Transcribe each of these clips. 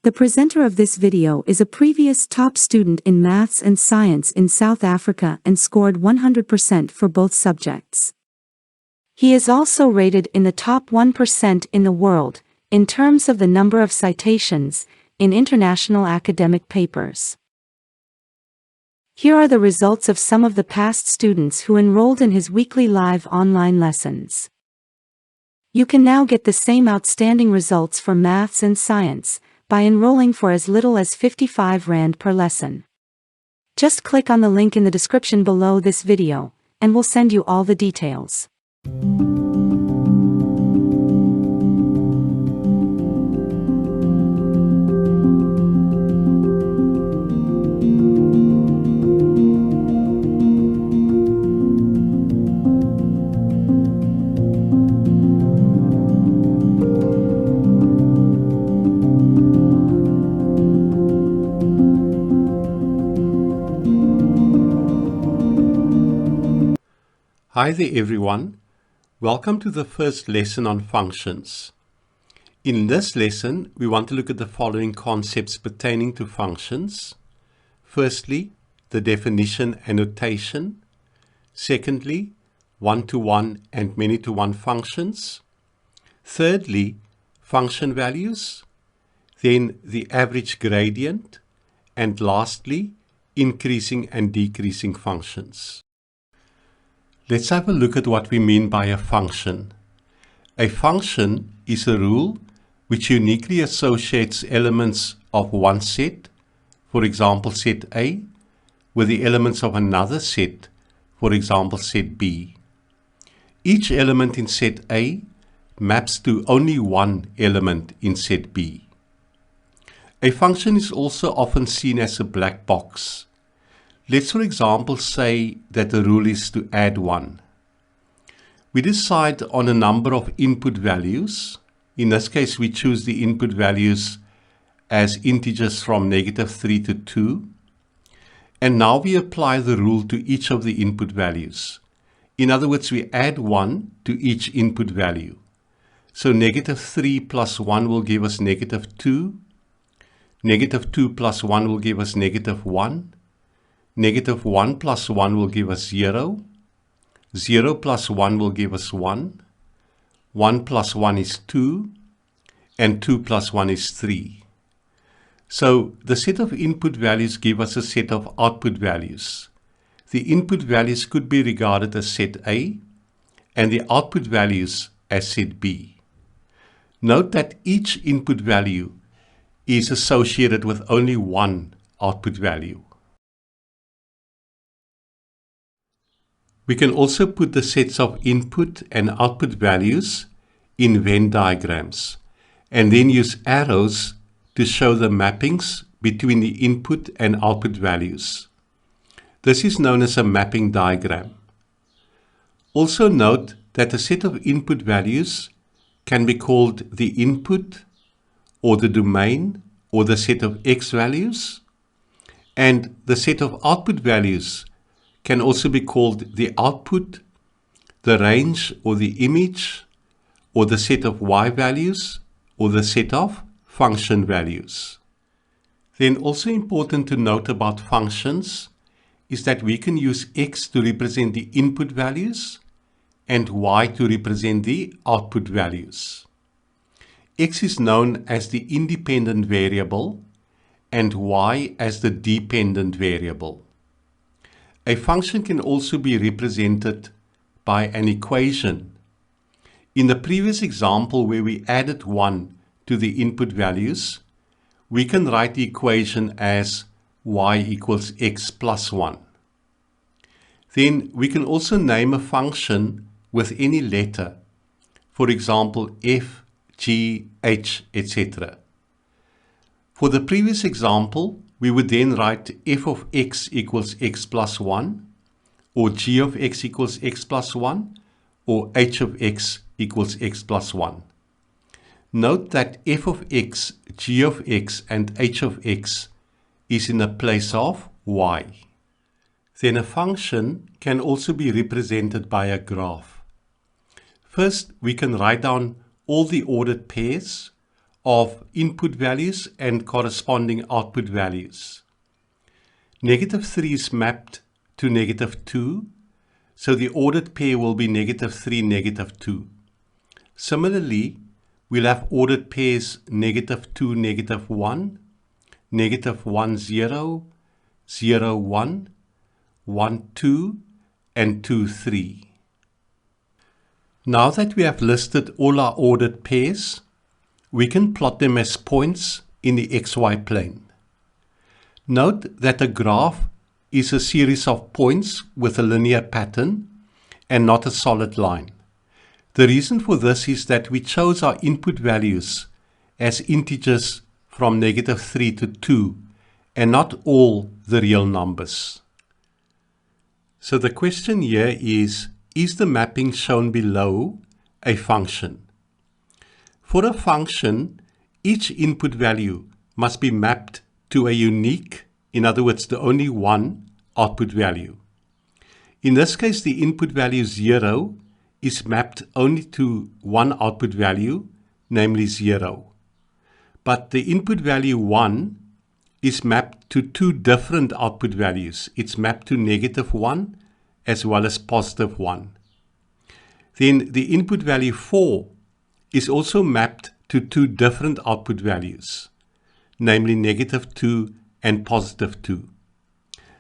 The presenter of this video is a previous top student in maths and science in South Africa and scored 100% for both subjects. He is also rated in the top 1% in the world, in terms of the number of citations, in international academic papers. Here are the results of some of the past students who enrolled in his weekly live online lessons. You can now get the same outstanding results for maths and science by enrolling for as little as 55 Rand per lesson. Just click on the link in the description below this video, and we'll send you all the details. Hi there everyone, welcome to the first lesson on functions. In this lesson, we want to look at the following concepts pertaining to functions. Firstly, the definition and notation. Secondly, one-to-one and many-to-one functions. Thirdly, function values. Then the average gradient. And lastly, increasing and decreasing functions. Let's have a look at what we mean by a function. A function is a rule which uniquely associates elements of one set, for example set A, with the elements of another set, for example set B. Each element in set A maps to only one element in set B. A function is also often seen as a black box. Let's, for example, say that the rule is to add 1. We decide on a number of input values. In this case, we choose the input values as integers from -3 to 2. And now we apply the rule to each of the input values. In other words, we add 1 to each input value. So -3 plus 1 will give us -2. -2 plus 1 will give us -1. -1 plus 1 will give us 0. 0 plus 1 will give us 1. 1 plus 1 is 2. And 2 plus 1 is 3. So the set of input values give us a set of output values. The input values could be regarded as set A and the output values as set B. Note that each input value is associated with only one output value. We can also put the sets of input and output values in Venn diagrams and then use arrows to show the mappings between the input and output values. This is known as a mapping diagram. Also note that a set of input values can be called the input or the domain or the set of X values, and the set of output values can also be called the output, the range or the image, or the set of Y values, or the set of function values. Then also important to note about functions is that we can use X to represent the input values and Y to represent the output values. X is known as the independent variable and Y as the dependent variable. A function can also be represented by an equation. In the previous example where we added 1 to the input values, we can write the equation as y equals x plus 1. Then we can also name a function with any letter, for example f, g, h, etc. For the previous example, we would then write f of x equals x plus 1, or g of x equals x plus 1, or h of x equals x plus 1. Note that f of x, g of x, and h of x is in the place of y. Then a function can also be represented by a graph. First, we can write down all the ordered pairs of input values and corresponding output values. -3 is mapped to -2, so the ordered pair will be -3, -2. Similarly, we'll have ordered pairs -2, -1, -1, 0, 0, 1, 1, 2, and 2, 3. Now that we have listed all our ordered pairs, we can plot them as points in the XY plane. Note that a graph is a series of points with a linear pattern and not a solid line. The reason for this is that we chose our input values as integers from -3 to 2 and not all the real numbers. So the question here is the mapping shown below a function? For a function, each input value must be mapped to a unique, in other words, the only one output value. In this case, the input value 0 is mapped only to one output value, namely 0. But the input value 1 is mapped to two different output values. It's mapped to -1 as well as +1. Then the input value 4 is also mapped to two different output values, namely -2 and +2.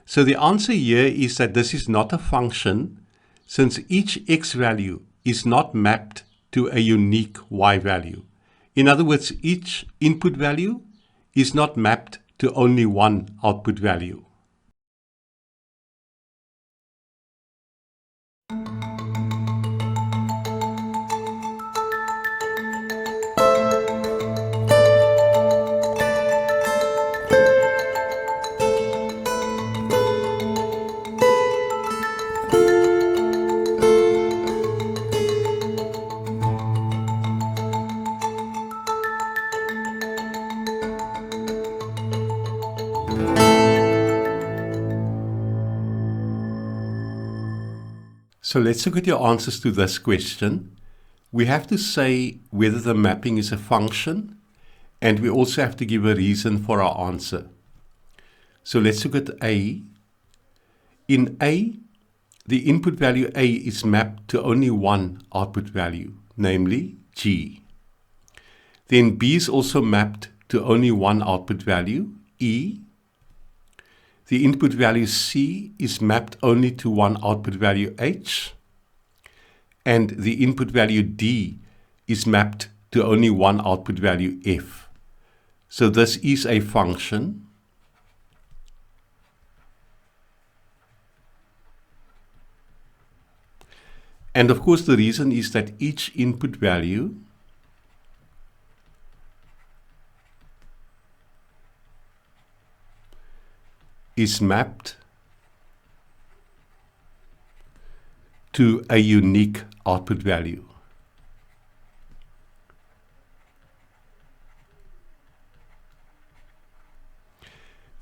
So the answer here is that this is not a function, since each x value is not mapped to a unique y value. In other words, each input value is not mapped to only one output value. So let's look at your answers to this question. We have to say whether the mapping is a function, and we also have to give a reason for our answer. So let's look at A. In A, the input value A is mapped to only one output value, namely G. Then B is also mapped to only one output value, E. The input value C is mapped only to one output value, H. And the input value D is mapped to only one output value, F. So this is a function. And of course, the reason is that each input value is mapped to a unique output value.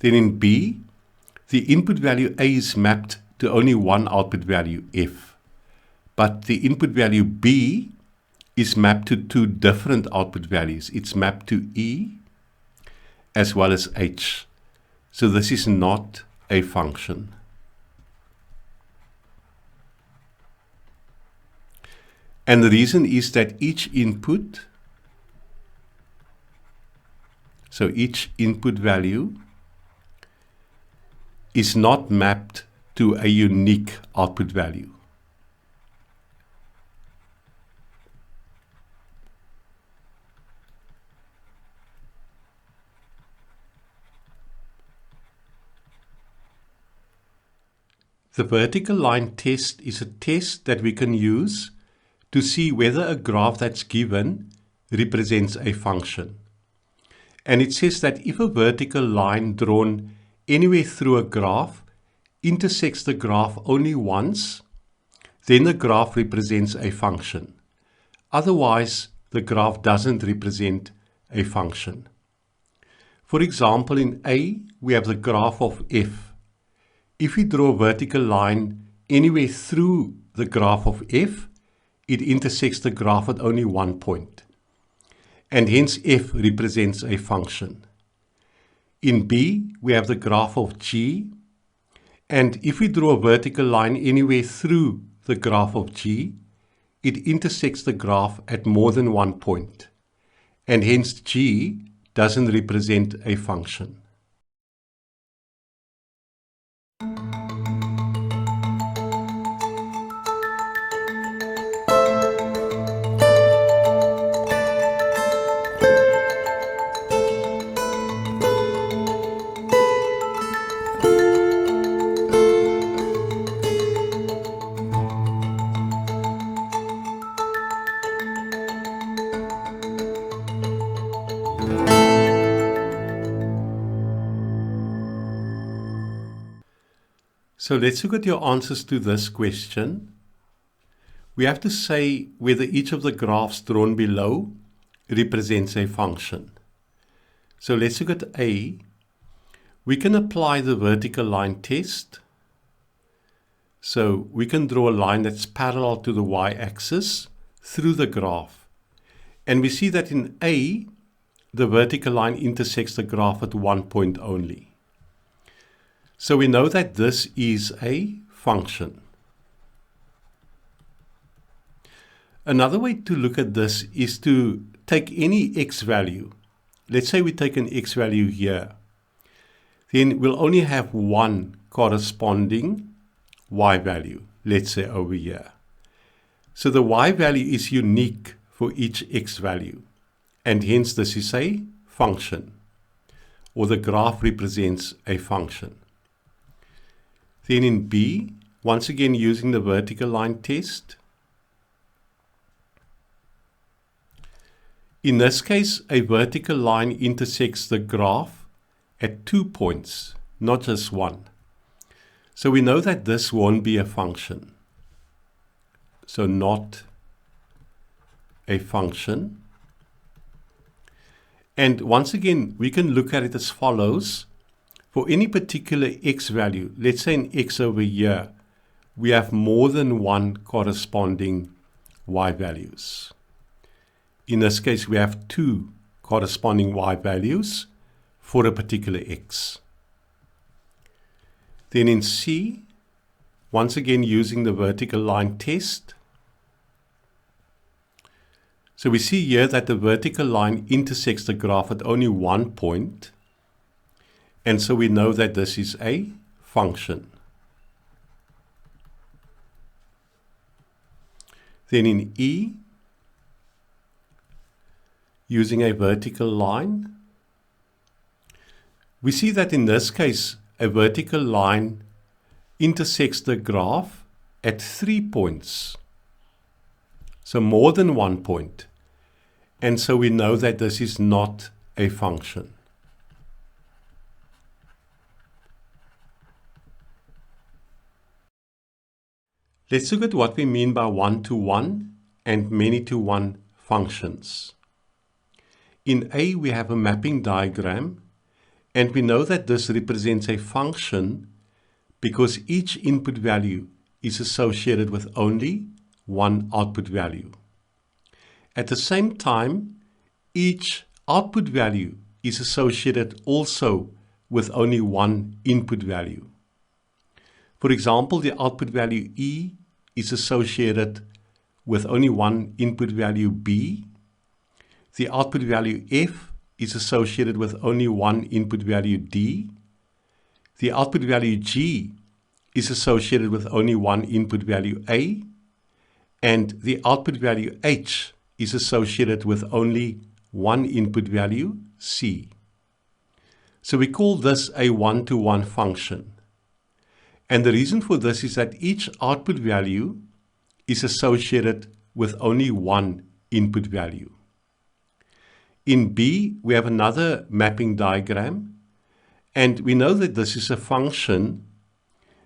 Then in B, the input value A is mapped to only one output value, F. But the input value B is mapped to two different output values. It's mapped to E as well as H. So this is not a function. And the reason is that each input, so each input value is not mapped to a unique output value. The vertical line test is a test that we can use to see whether a graph that's given represents a function. And it says that if a vertical line drawn anywhere through a graph intersects the graph only once, then the graph represents a function. Otherwise, the graph doesn't represent a function. For example, in A, we have the graph of f. If we draw a vertical line anywhere through the graph of f, it intersects the graph at only one point. and hence f represents a function. In B, we have the graph of G, and if we draw a vertical line anywhere through the graph of G, it intersects the graph at more than one point, and hence G doesn't represent a function. So let's look at your answers to this question. We have to say whether each of the graphs drawn below represents a function. So let's look at A. We can apply the vertical line test. So we can draw a line that's parallel to the y-axis through the graph. And we see that in A, the vertical line intersects the graph at one point only. So we know that this is a function. Another way to look at this is to take any x value. Let's say we take an x value here. Then we'll only have one corresponding y value, let's say over here. So the y value is unique for each x value, and hence this is a function, or the graph represents a function. Then in B, once again using the vertical line test. In this case, a vertical line intersects the graph at 2 points, not just one. So we know that this won't be a function. So not a function. And once again, we can look at it as follows. For any particular x value, let's say an x over here, we have more than one corresponding y values. In this case, we have two corresponding y values for a particular x. Then in C, once again using the vertical line test. So we see here that the vertical line intersects the graph at only one point. And so we know that this is a function. Then in E, using a vertical line, we see that in this case, a vertical line intersects the graph at 3 points. So more than 1 point. And so we know that this is not a function. Let's look at what we mean by one-to-one and many-to-one functions. In A, we have a mapping diagram, and we know that this represents a function because each input value is associated with only one output value. At the same time, each output value is associated also with only one input value. For example, the output value E is associated with only one input value B. The output value F is associated with only one input value D. The output value G is associated with only one input value A. And the output value H is associated with only one input value C. So we call this a one-to-one function. And the reason for this is that each output value is associated with only one input value. In B, we have another mapping diagram, and we know that this is a function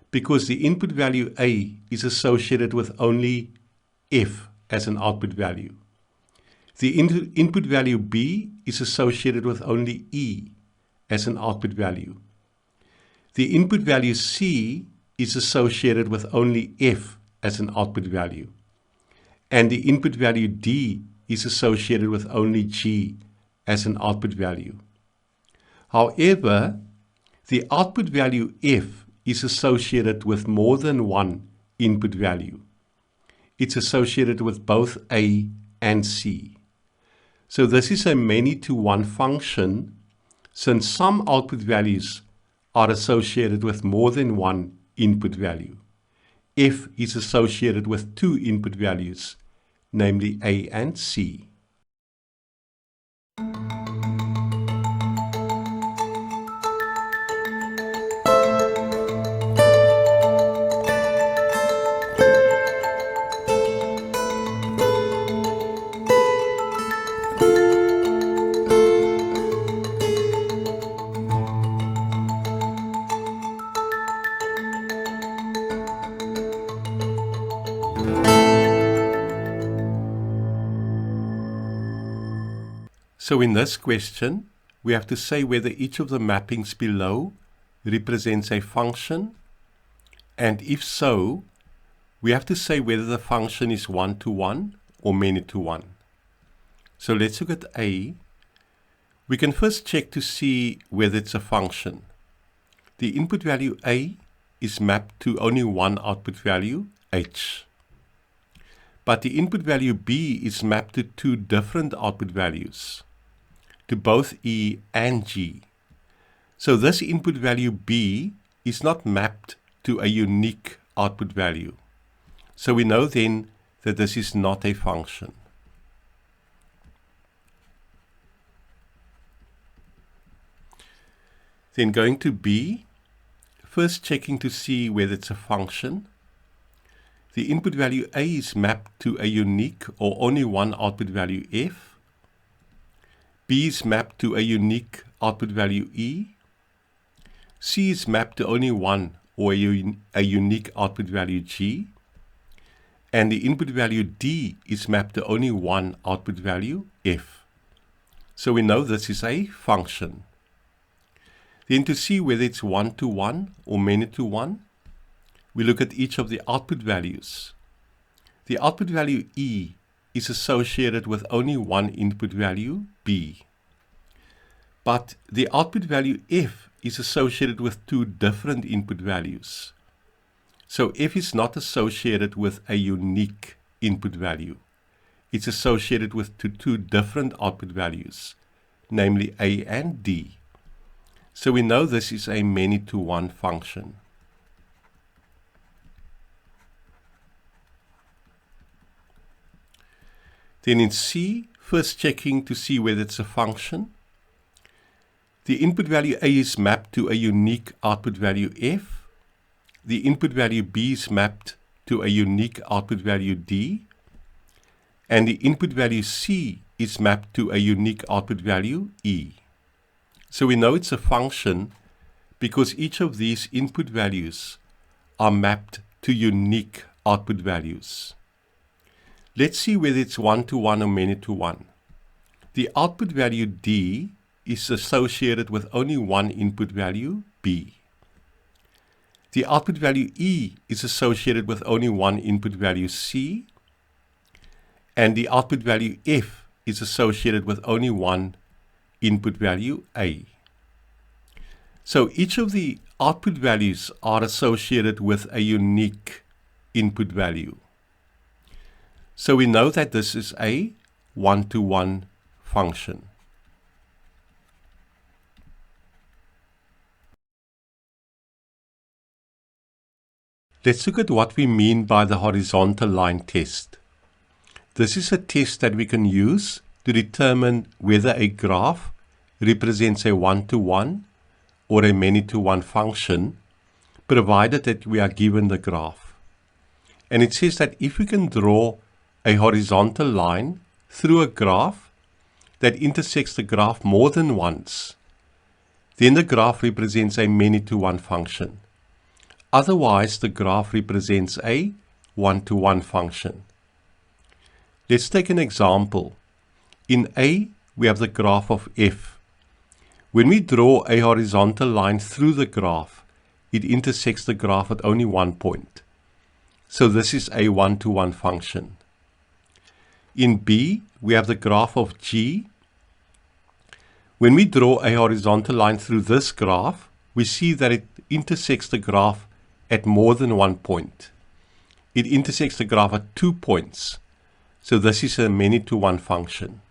because the input value A is associated with only F as an output value. The input value B is associated with only E as an output value. The input value C is associated with only F as an output value. And the input value D is associated with only G as an output value. However, the output value F is associated with more than one input value. It's associated with both A and C. So this is a many-to-one function since some output values are associated with more than one input value. F is associated with two input values, namely A and C. So in this question, we have to say whether each of the mappings below represents a function, and if so, we have to say whether the function is one-to-one or many-to-one. So let's look at A. We can first check to see whether it's a function. The input value A is mapped to only one output value, H. But the input value B is mapped to two different output values, to both E and G. So this input value B is not mapped to a unique output value. So we know then that this is not a function. Then going to B, first checking to see whether it's a function. The input value A is mapped to a unique or only one output value F. B is mapped to a unique output value E. C is mapped to only one or a unique output value G. And the input value D is mapped to only one output value F. So we know this is a function. Then to see whether it's one-to-one or many-to-one, we look at each of the output values. The output value E is associated with only one input value, B. But the output value F is associated with two different input values. So F is not associated with a unique input value. It's associated with two different output values, namely A and D. So we know this is a many-to-one function. Then in C, first checking to see whether it's a function. The input value A is mapped to a unique output value F. The input value B is mapped to a unique output value D. And the input value C is mapped to a unique output value E. So we know it's a function because each of these input values are mapped to unique output values. Let's see whether it's one-to-one or many-to-one. The output value D is associated with only one input value, B. The output value E is associated with only one input value, C. And the output value F is associated with only one input value, A. So each of the output values are associated with a unique input value. So we know that this is a one-to-one function. Let's look at what we mean by the horizontal line test. This is a test that we can use to determine whether a graph represents a one-to-one or a many-to-one function, provided that we are given the graph. And it says that if we can draw a horizontal line through a graph that intersects the graph more than once, then the graph represents a many-to-one function. Otherwise, the graph represents a one-to-one function. Let's take an example. In A, we have the graph of F. When we draw a horizontal line through the graph, it intersects the graph at only one point. So this is a one-to-one function. In B, we have the graph of G. When we draw a horizontal line through this graph, we see that it intersects the graph at more than one point. It intersects the graph at 2 points. So this is a many-to-one function.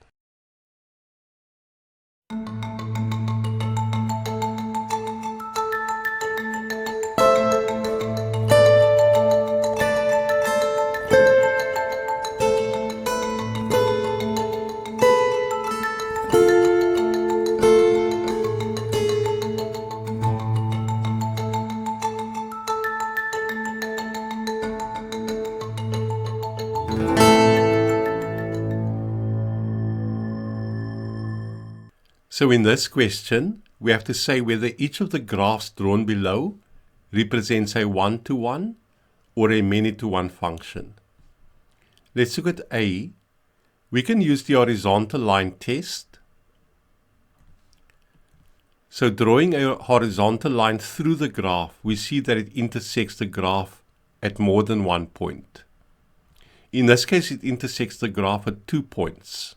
So in this question, we have to say whether each of the graphs drawn below represents a one-to-one or a many-to-one function. Let's look at A. We can use the horizontal line test. So drawing a horizontal line through the graph, we see that it intersects the graph at more than one point. In this case, it intersects the graph at 2 points.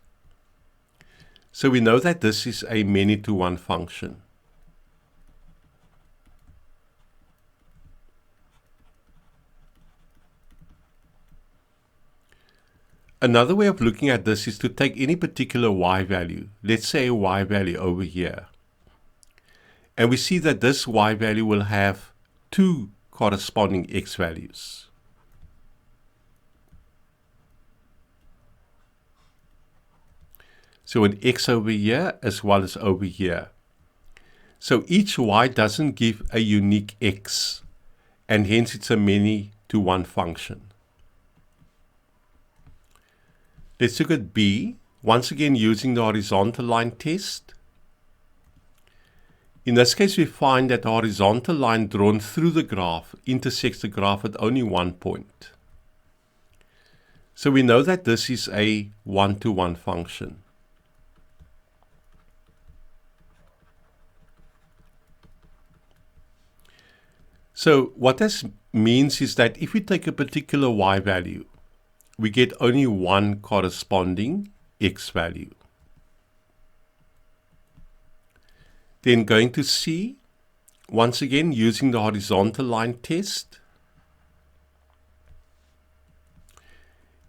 So we know that this is a many-to-one function. Another way of looking at this is to take any particular y value. Let's say a y value over here. And we see that this y value will have 2 corresponding x values. So an x over here as well as over here. So each y doesn't give a unique x, and hence it's a many-to-one function. Let's look at B, once again using the horizontal line test. In this case, we find that the horizontal line drawn through the graph intersects the graph at only 1 point. So we know that this is a one-to-one function. So what this means is that if we take a particular y value, we get only one corresponding x value. Then going to C, once again using the horizontal line test.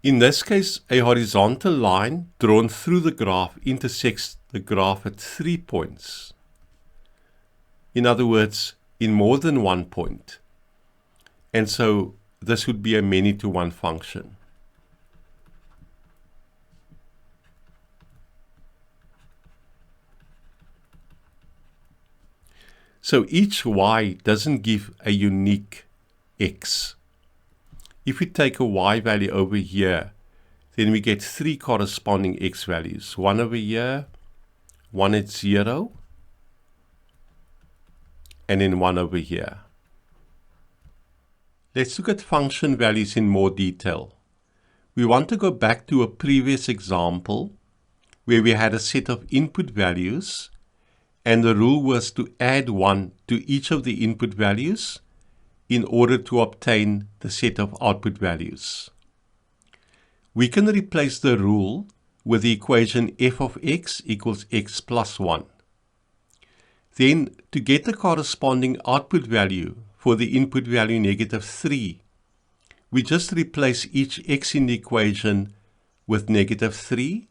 In this case, a horizontal line drawn through the graph intersects the graph at 3 points. In other words, in more than 1 point. And so this would be a many-to-one function. So each y doesn't give a unique x. If we take a y value over here, then we get 3 corresponding x values. One over here, one at 0, and then one over here. Let's look at function values in more detail. We want to go back to a previous example where we had a set of input values, and the rule was to add 1 to each of the input values in order to obtain the set of output values. We can replace the rule with the equation f of x equals x plus 1. Then, to get the corresponding output value for the input value -3, we just replace each x in the equation with -3,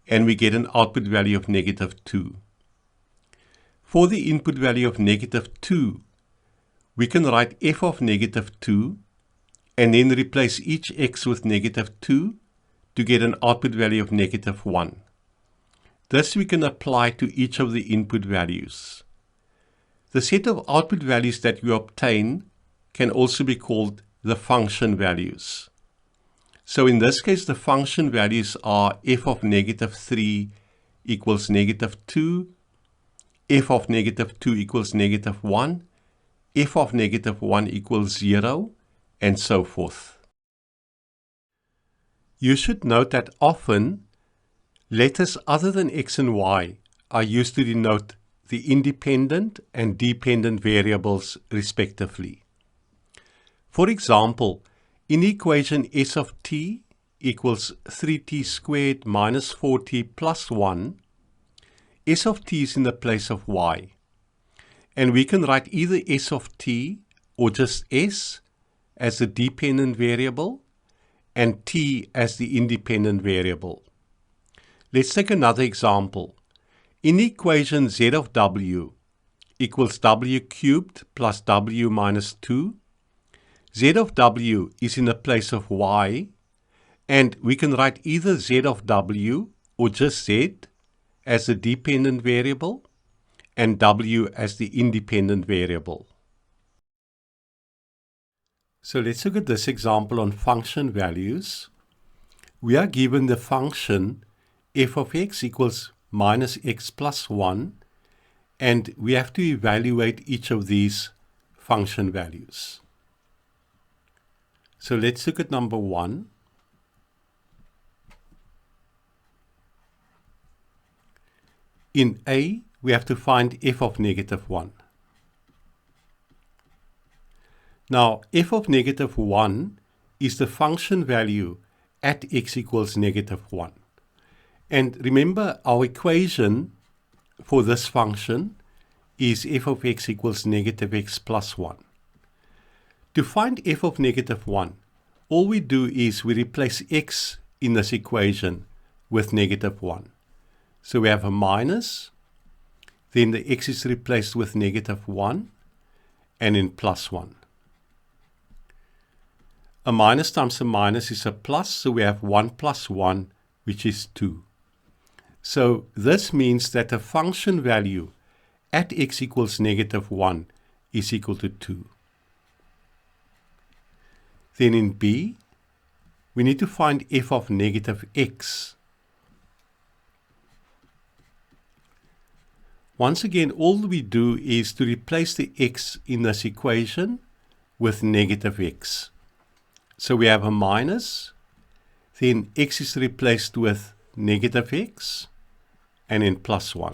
and we get an output value of -2. For the input value of -2, we can write f of -2 and then replace each x with -2 to get an output value of -1. This we can apply to each of the input values. The set of output values that you obtain can also be called the function values. So in this case, the function values are f of -3 equals -2, f of -2 equals -1, f of -1 equals 0, and so forth. You should note that often letters other than x and y are used to denote the independent and dependent variables respectively. For example, in the equation s of t equals 3t squared minus 4t plus 1, s of t is in the place of y. And we can write either s of t or just s as the dependent variable and t as the independent variable. Let's take another example. In the equation z of w equals w cubed plus w minus 2, z of w is in the place of y, and we can write either z of w or just z as the dependent variable and w as the independent variable. So let's look at this example on function values. We are given the function f of x equals minus x plus 1, and we have to evaluate each of these function values. So let's look at number 1. In A, we have to find f of negative 1. Now, f of negative 1 is the function value at x equals negative 1. And remember, our equation for this function is f of x equals negative x plus 1. To find f of negative 1, all we do is we replace x in this equation with negative 1. So we have a minus, then the x is replaced with negative 1, and then plus 1. A minus times a minus is a plus, so we have 1 plus 1, which is 2. So this means that the function value at x equals negative 1 is equal to 2. Then in B, we need to find f of negative x. Once again, all we do is to replace the x in this equation with negative x. So we have a minus, then x is replaced with negative x, and then plus 1.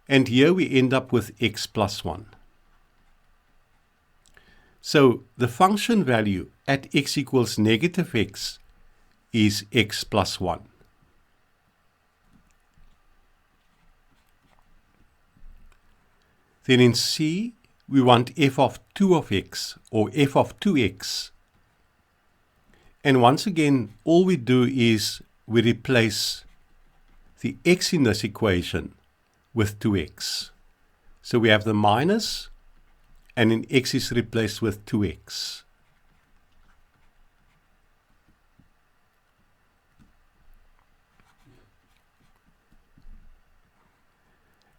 And here we end up with x plus 1. So the function value at x equals negative x is x plus 1. Then in C, we want f of 2 of x, or f of 2x. And once again, all we do is we replace the x in this equation with 2x. So we have the minus, and then x is replaced with 2x.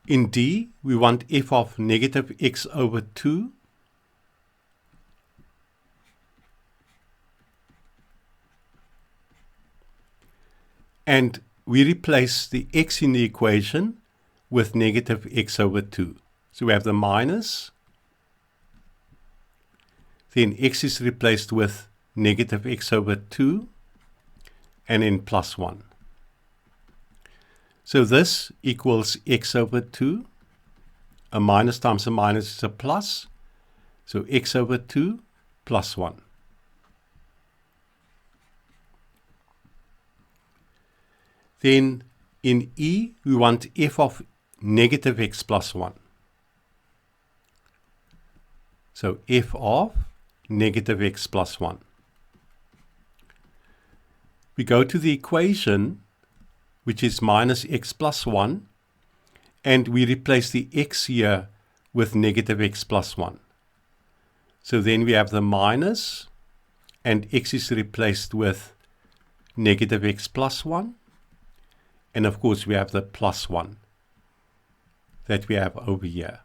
In D, we want f of negative x over 2. And we replace the x in the equation with negative x over 2. So we have the minus, then x is replaced with negative x over 2, and then plus 1. So this equals x over 2. A minus times a minus is a plus. So x over 2 plus 1. Then in E, we want f of negative x plus 1. So f of negative x plus 1. We go to the equation, which is minus x plus 1, and we replace the x here with negative x plus 1. So then we have the minus, and x is replaced with negative x plus 1, and of course we have the plus 1 that we have over here.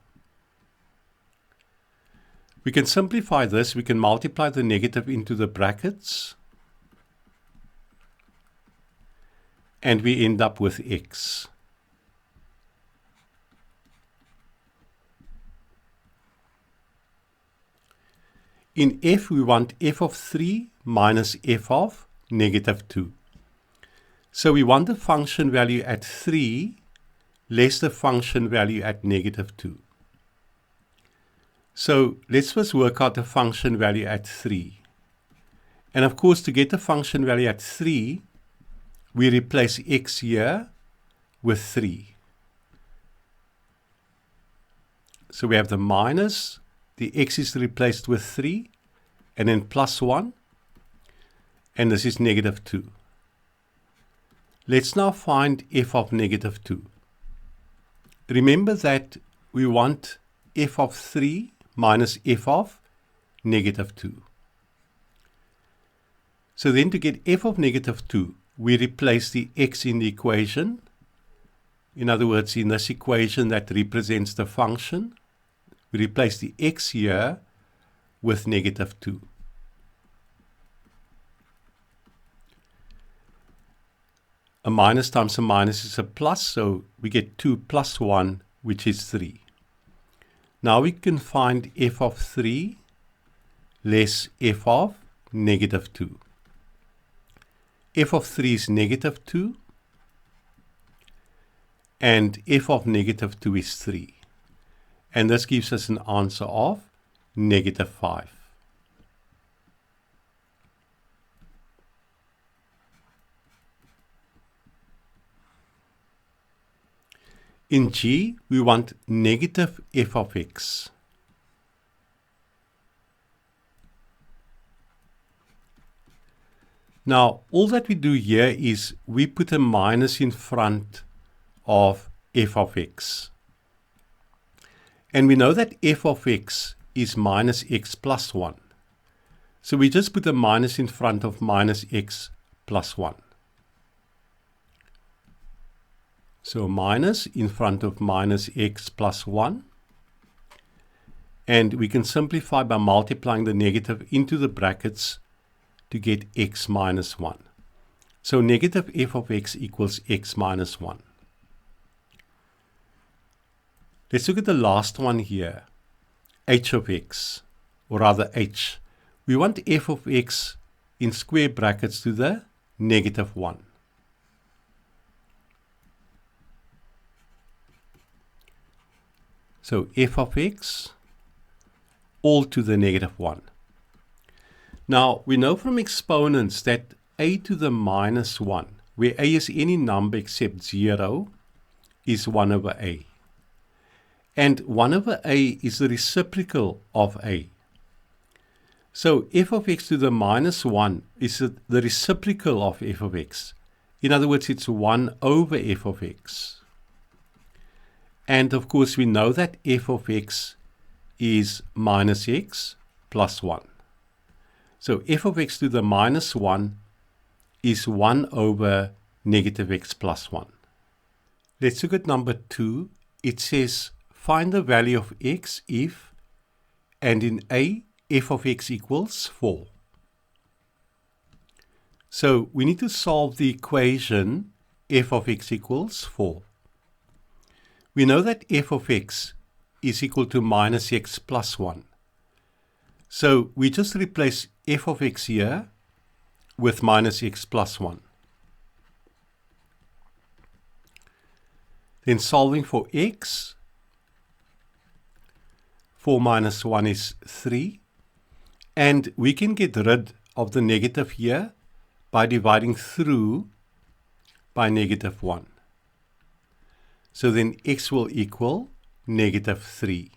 We can simplify this. We can multiply the negative into the brackets, and we end up with x. In F, we want f of 3 minus f of negative 2. So we want the function value at 3 less the function value at negative 2. So let's first work out the function value at 3. And of course, to get the function value at 3, we replace x here with 3. So we have the minus, the x is replaced with 3, and then plus 1, and this is negative 2. Let's now find f of negative 2. Remember that we want f of 3 minus f of negative 2. So then to get f of negative 2, we replace the x in the equation. In other words, in this equation that represents the function, we replace the x here with negative 2. A minus times a minus is a plus, so we get 2 plus 1, which is 3. Now we can find f of 3 less f of negative 2. F of 3 is negative 2, and f of negative 2 is 3. And this gives us an answer of negative 5. In G, we want negative f of x. Now, all that we do here is we put a minus in front of f of x. And we know that f of x is minus x plus 1. So we just put a minus in front of minus x plus 1. So minus in front of minus x plus 1. And we can simplify by multiplying the negative into the brackets to get x minus 1. So negative f of x equals x minus 1. Let's look at the last one here, h of x, or rather h. We want f of x in square brackets to the negative 1. So f of x all to the negative 1. Now, we know from exponents that a to the minus 1, where a is any number except 0, is 1 over a. And 1 over a is the reciprocal of a. So f of x to the minus 1 is the reciprocal of f of x. In other words, it's 1 over f of x. And of course, we know that f of x is minus x plus 1. So f of x to the minus 1 is 1 over negative x plus 1. Let's look at number 2. It says, find the value of x if, and in A, f of x equals 4. So we need to solve the equation f of x equals 4. We know that f of x is equal to minus x plus 1. So we just replace f of x here with minus x plus 1. Then solving for x, 4 minus 1 is 3. And we can get rid of the negative here by dividing through by negative 1. So then x will equal negative 3.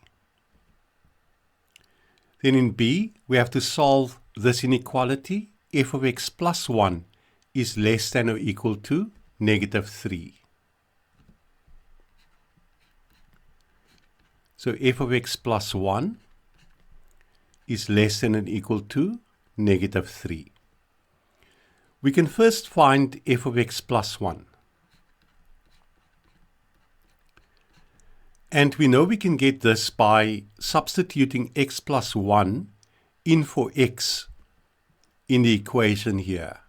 Then in B, we have to solve this inequality. F of x plus 1 is less than or equal to negative 3. So f of x plus 1 is less than or equal to negative 3. We can first find f of x plus 1. And we know we can get this by substituting x plus 1 in for x in the equation here.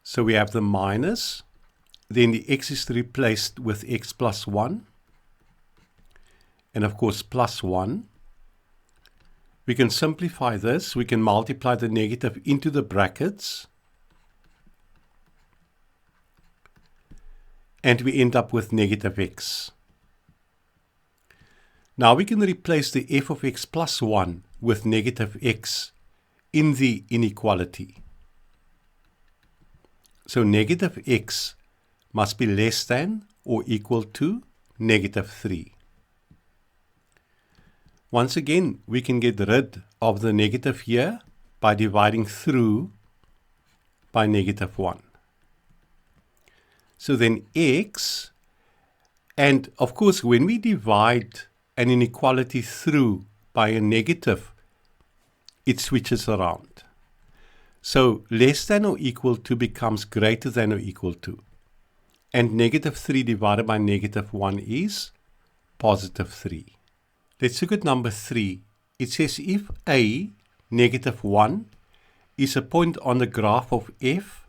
So we have the minus, then the x is replaced with x plus 1, and of course plus 1. We can simplify this. We can multiply the negative into the brackets. And we end up with negative x. Now we can replace the f of x plus 1 with negative x in the inequality. So negative x must be less than or equal to negative 3. Once again, we can get rid of the negative here by dividing through by negative 1. So then x, and of course when we divide an inequality through by a negative, it switches around. So less than or equal to becomes greater than or equal to. And negative 3 divided by negative 1 is positive 3. Let's look at number 3. It says if a, negative 1, is a point on the graph of f,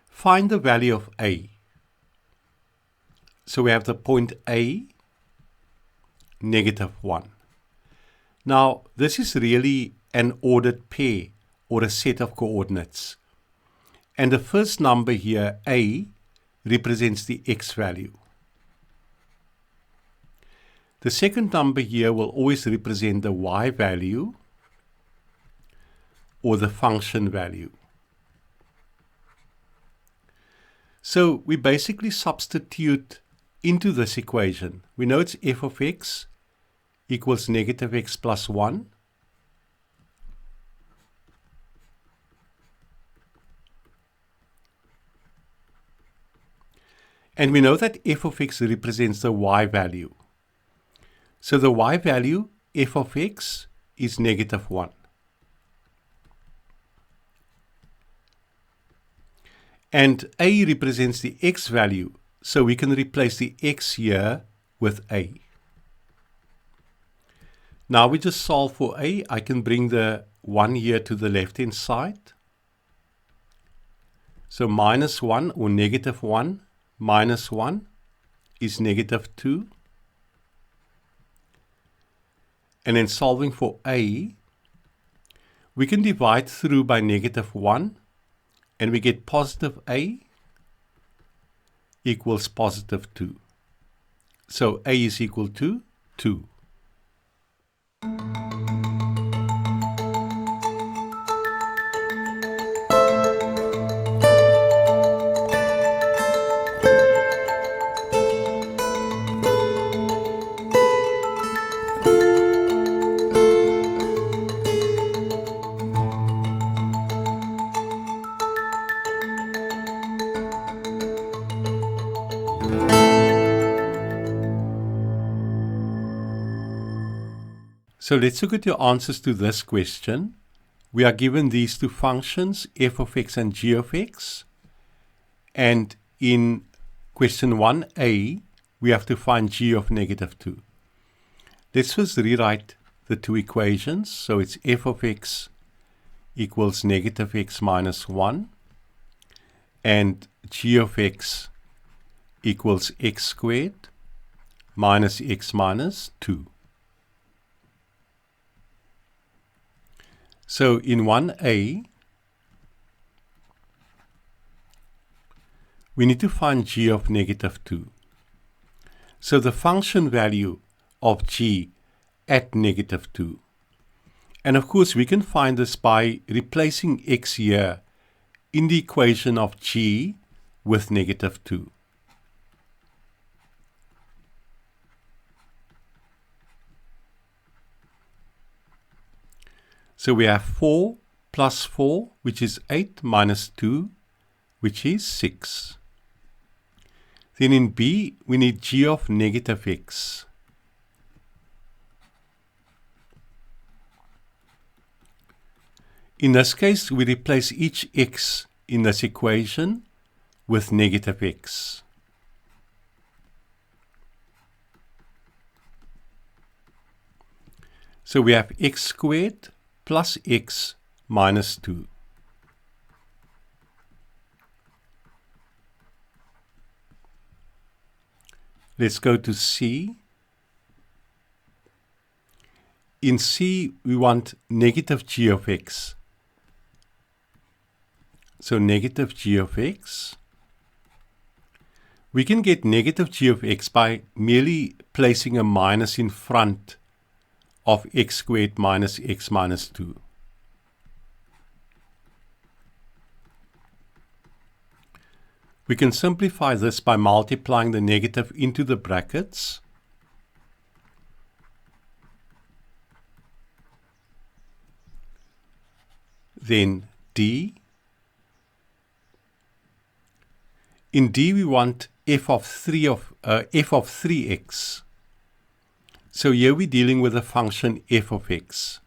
find the value of a. So we have the point a, negative 1. Now, this is really an ordered pair or a set of coordinates. And the first number here, a, represents the x value. The second number here will always represent the y value or the function value. So we basically substitute into this equation. We know it's f of x equals negative x plus 1. And we know that f of x represents the y value. So the y value, f of x, is negative 1. And a represents the x value, so we can replace the x here with a. Now we just solve for a. I can bring the 1 here to the left-hand side. So minus 1 or negative 1 minus 1 is negative 2. And then solving for a, we can divide through by negative 1, and we get positive a equals positive 2. So a is equal to 2. So let's look at your answers to this question. We are given these two functions, f of x and g of x. And in question 1a, we have to find g of negative 2. Let's first rewrite the two equations. So it's f of x equals negative x minus 1. And g of x equals x squared minus x minus 2. So in 1a, we need to find g of negative 2. So the function value of g at negative 2. And of course, we can find this by replacing x here in the equation of g with negative 2. So we have 4 plus 4, which is 8, minus 2, which is 6. Then in b, we need g of negative x. In this case, we replace each x in this equation with negative x. So we have x squared plus x minus 2. Let's go to C. In C, we want negative g of x. So negative g of x. We can get negative g of x by merely placing a minus in front of x squared minus x minus 2. We can simplify this by multiplying the negative into the brackets. Then d. In d we want f of 3x. So here we're dealing with the function f of x.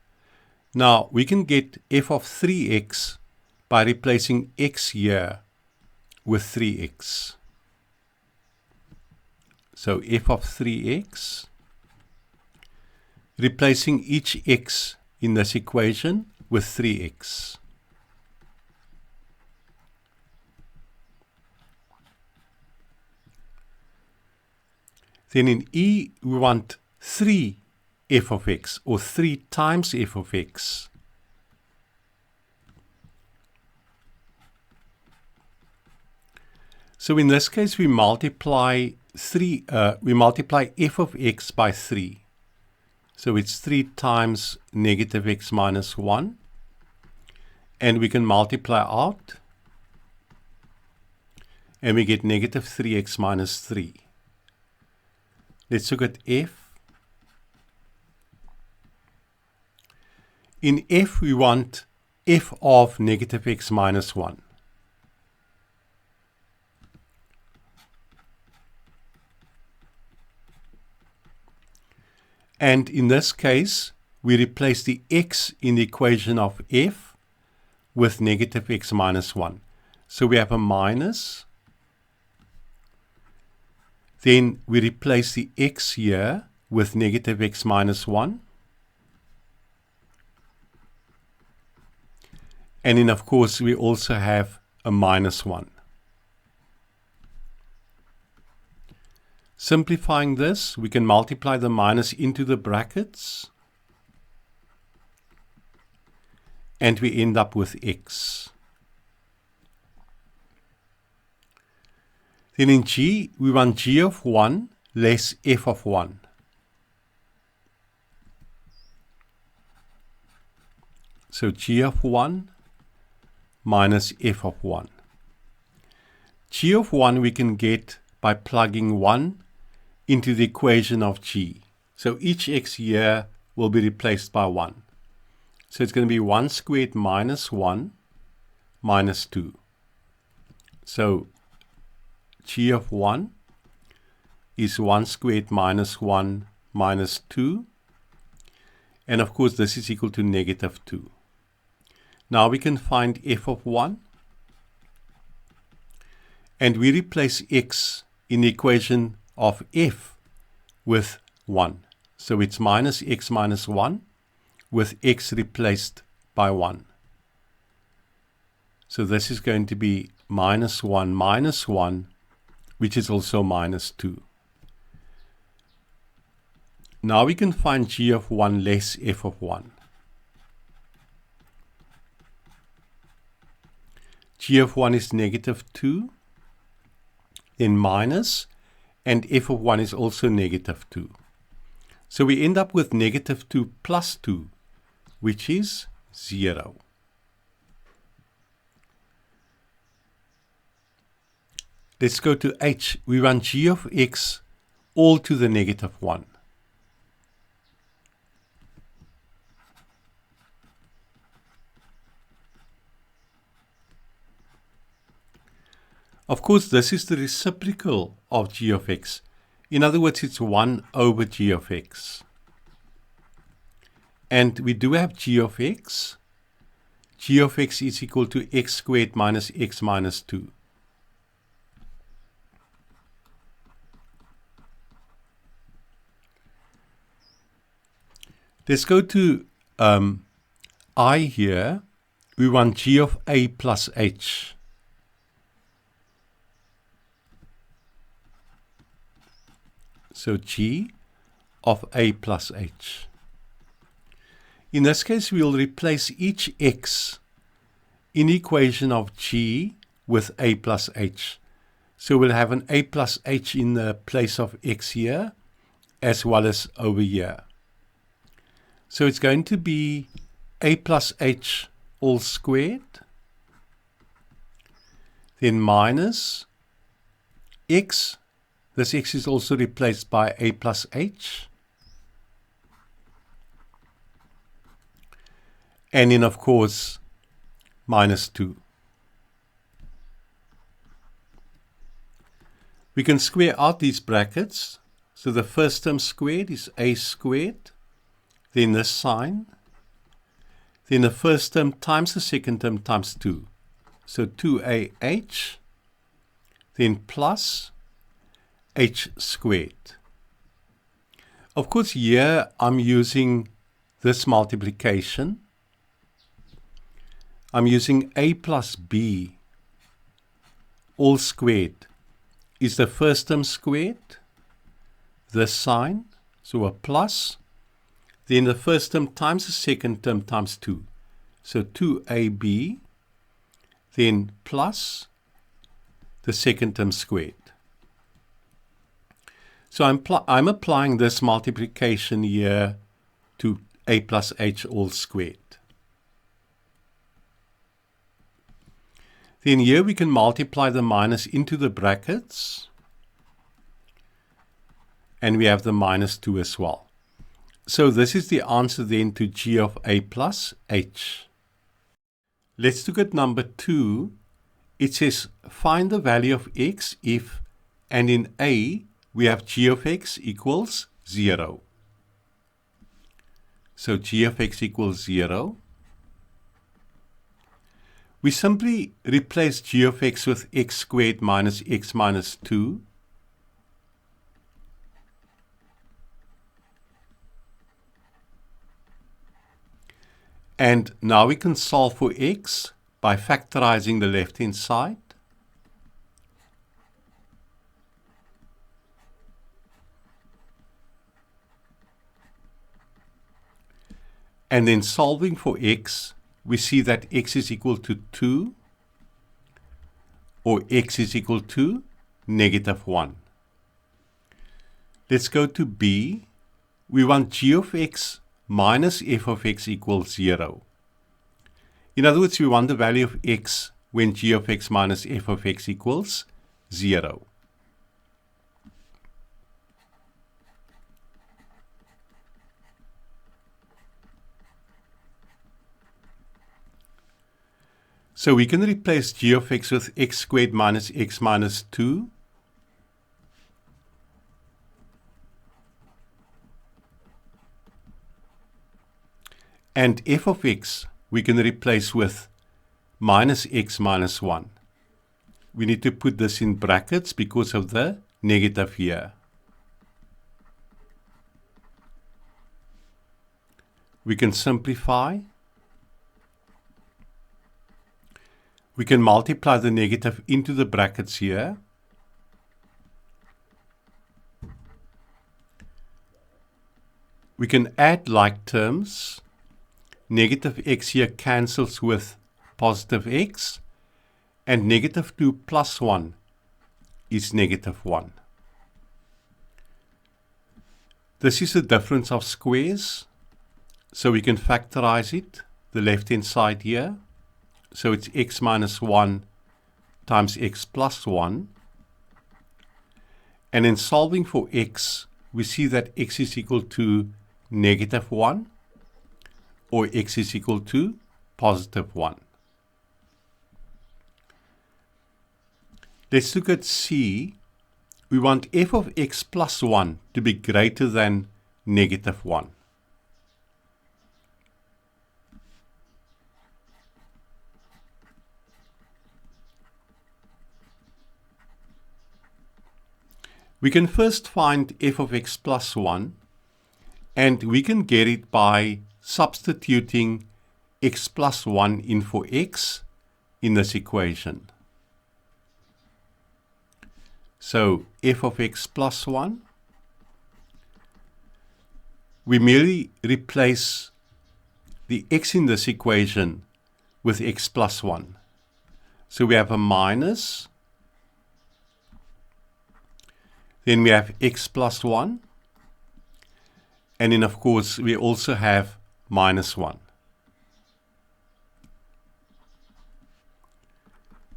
Now we can get f of 3x by replacing x here with 3x. So f of 3x, replacing each x in this equation with 3x. Then in e, we want 3 f of x, or 3 times f of x. So in this case, we multiply f of x by 3. So it's 3 times negative x minus 1. And we can multiply out. And we get negative 3x minus 3. Let's look at f. In f, we want f of negative x minus 1. And in this case, we replace the x in the equation of f with negative x minus 1. So we have a minus. Then we replace the x here with negative x minus 1. And then, of course, we also have a minus 1. Simplifying this, we can multiply the minus into the brackets. And we end up with x. Then in g, we want g of 1 less f of 1. So g of 1 minus f of 1. G of 1 we can get by plugging 1 into the equation of g. So each x here will be replaced by 1. So it's going to be 1 squared minus 1 minus 2. So g of 1 is 1 squared minus 1 minus 2. And of course this is equal to negative 2. Now we can find f of 1. And we replace x in the equation of f with 1. So it's minus x minus 1 with x replaced by 1. So this is going to be minus 1 minus 1, which is also minus 2. Now we can find g of 1 less f of 1. G of 1 is negative 2, then minus, and f of 1 is also negative 2. So we end up with negative 2 plus 2, which is 0. Let's go to h. We want g of x all to the negative 1. Of course, this is the reciprocal of g of x. In other words, it's 1 over g of x. And we do have g of x. G of x is equal to x squared minus x minus 2. Let's go to I here. We want g of a plus h. So g of a plus h. In this case, we will replace each x in the equation of g with a plus h. So we'll have an a plus h in the place of x here, as well as over here. So it's going to be a plus h all squared, then minus x, this x is also replaced by a plus h. And then, of course, minus 2. We can square out these brackets. So the first term squared is a squared, then this sign, then the first term times the second term times 2. So 2ah, then plus h squared. Of course, here I'm using this multiplication. I'm using a plus b all squared is the first term squared, this sign, so a plus, then the first term times the second term times 2. So 2ab, then plus the second term squared. So I'm applying this multiplication here to a plus h all squared. Then here we can multiply the minus into the brackets. And we have the minus 2 as well. So this is the answer then to g of a plus h. Let's look at number 2. It says find the value of x if, and in a, we have g of x equals 0. So g of x equals 0. We simply replace g of x with x squared minus x minus 2. And now we can solve for x by factorizing the left-hand side. And then solving for x, we see that x is equal to 2, or x is equal to negative 1. Let's go to b. We want g of x minus f of x equals 0. In other words, we want the value of x when g of x minus f of x equals 0. So we can replace g of x with x squared minus x minus 2. And f of x we can replace with minus x minus 1. We need to put this in brackets because of the negative here. We can simplify. We can multiply the negative into the brackets here. We can add like terms. Negative x here cancels with positive x, and negative 2 plus 1 is negative 1. This is the difference of squares, so we can factorize it, the left-hand side here. So it's x minus 1 times x plus 1. And in solving for x, we see that x is equal to negative 1, or x is equal to positive 1. Let's look at c. We want f of x plus 1 to be greater than negative 1. We can first find f of x plus 1, and we can get it by substituting x plus 1 in for x in this equation. So f of x plus 1, we merely replace the x in this equation with x plus 1. So we have a minus, then we have x plus 1, and then of course we also have minus 1.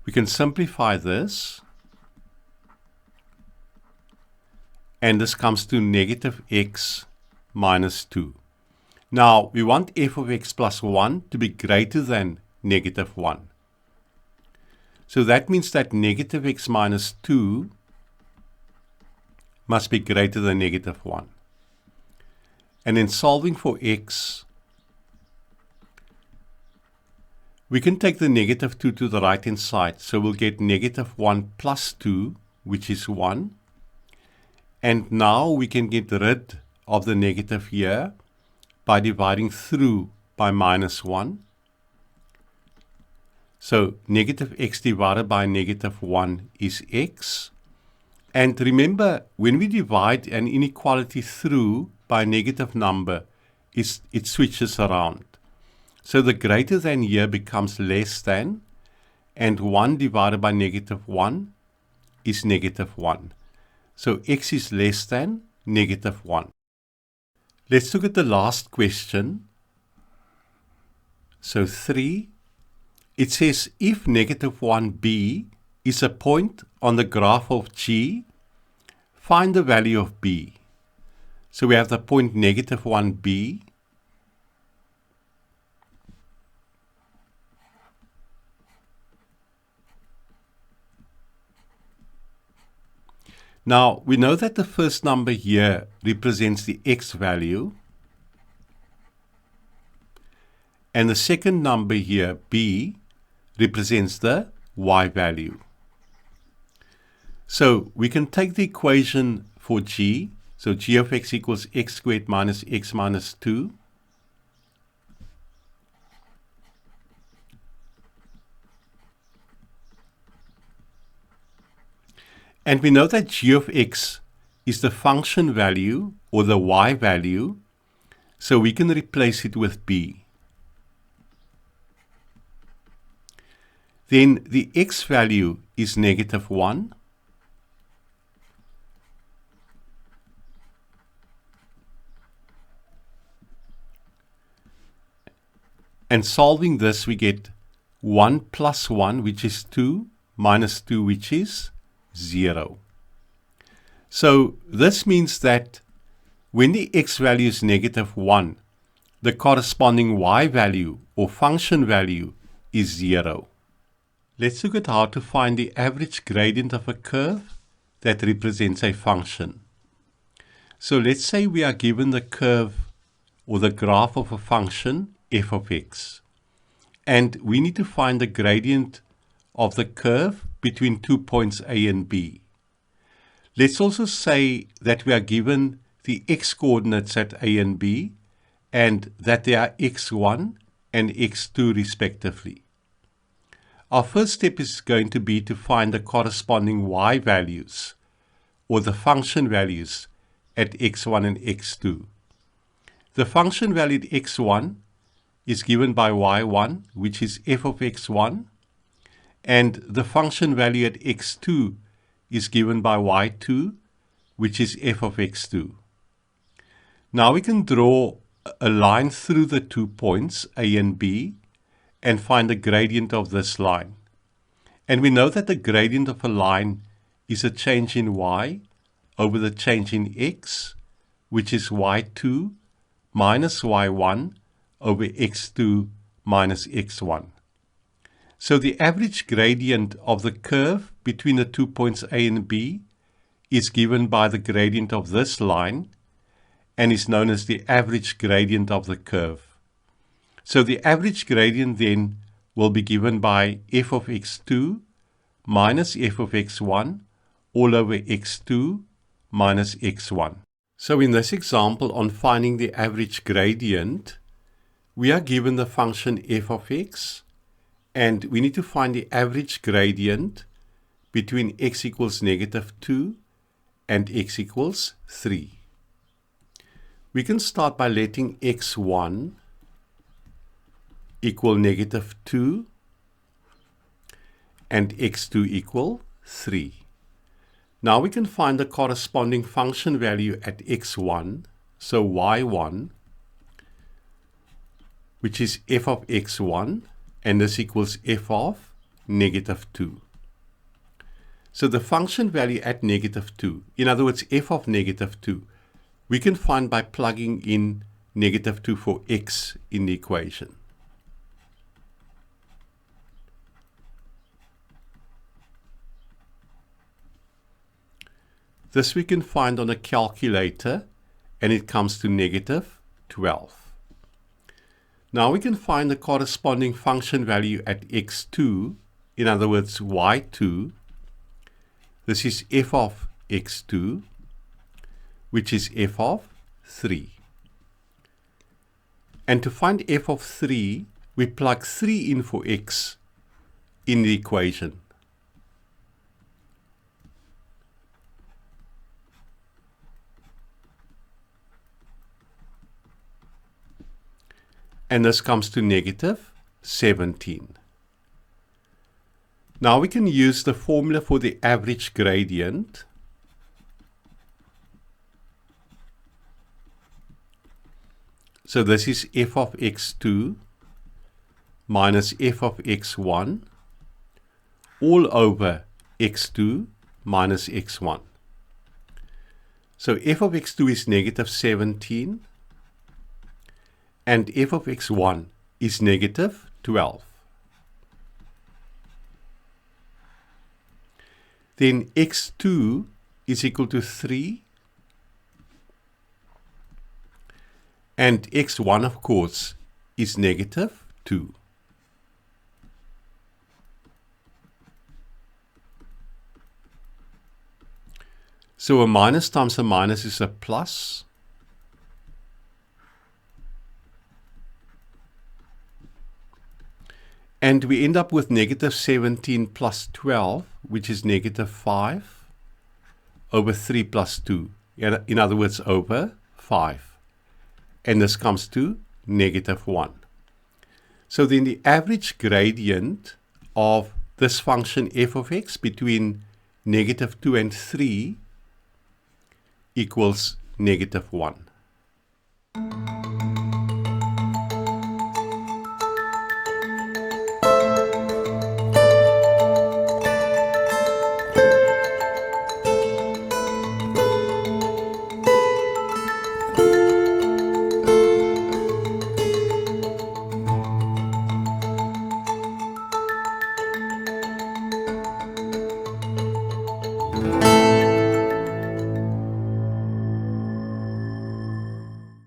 We can simplify this. and this comes to negative x minus 2. Now, we want f of x plus 1 to be greater than negative 1. So that means that negative x minus 2 must be greater than negative 1. And in solving for x, we can take the negative 2 to the right-hand side. So we'll get negative 1 plus 2, which is 1. And now we can get rid of the negative here by dividing through by minus 1. So negative x divided by negative 1 is x. And remember, when we divide an inequality through by a negative number, it switches around. So the greater than here becomes less than, and 1 divided by negative 1 is negative 1. So x is less than negative 1. Let's look at the last question. So 3, it says if negative 1b is a point on the graph of G, find the value of b. So we have the point negative 1b. Now, we know that the first number here represents the x value, and the second number here, b, represents the y value. So we can take the equation for g, so g of x equals x squared minus x minus 2. And we know that g of x is the function value or the y value, so we can replace it with b. Then the x value is negative 1. And solving this, we get 1 plus 1, which is 2, minus 2, which is 0. So this means that when the x value is negative 1, the corresponding y value or function value is 0. Let's look at how to find the average gradient of a curve that represents a function. So let's say we are given the curve or the graph of a function f of x, and we need to find the gradient of the curve between 2 points A and B. Let's also say that we are given the x coordinates at A and B, and that they are x1 and x2 respectively. Our first step is going to be to find the corresponding y values, or the function values, at x1 and x2. The function value at x1 is given by y1, which is f of x1, and the function value at x2 is given by y2, which is f of x2. Now we can draw a line through the 2 points, A and B, and find the gradient of this line. And we know that the gradient of a line is a change in y over the change in x, which is y2 minus y1 over x2 minus x1. So the average gradient of the curve between the 2 points A and B is given by the gradient of this line and is known as the average gradient of the curve. So the average gradient then will be given by f of x2 minus f of x1 all over x2 minus x1. So in this example on finding the average gradient, we are given the function f of x, and we need to find the average gradient between x equals negative 2 and x equals 3. We can start by letting x1 equal negative 2 and x2 equal 3. Now we can find the corresponding function value at x1, so y1, which is f of x1, and this equals f of negative 2. So the function value at -2, in other words f of -2, we can find by plugging in -2 for x in the equation. This we can find on a calculator, and it comes to -12. Now we can find the corresponding function value at x2, in other words y2. This is f of x2, which is f of 3. And to find f of 3, we plug 3 in for x in the equation. And this comes to -17. Now we can use the formula for the average gradient. So this is f of x2 minus f of x1 all over x2 minus x1. So f of x2 is -17. and f of x1 is -12. Then x2 is equal to 3, and x1, of course, is -2. So a minus times a minus is a plus. And we end up with -17 plus 12, which is -5, over 3 plus 2. In other words, over 5. And this comes to -1. So then the average gradient of this function f of x between -2 and 3 equals -1.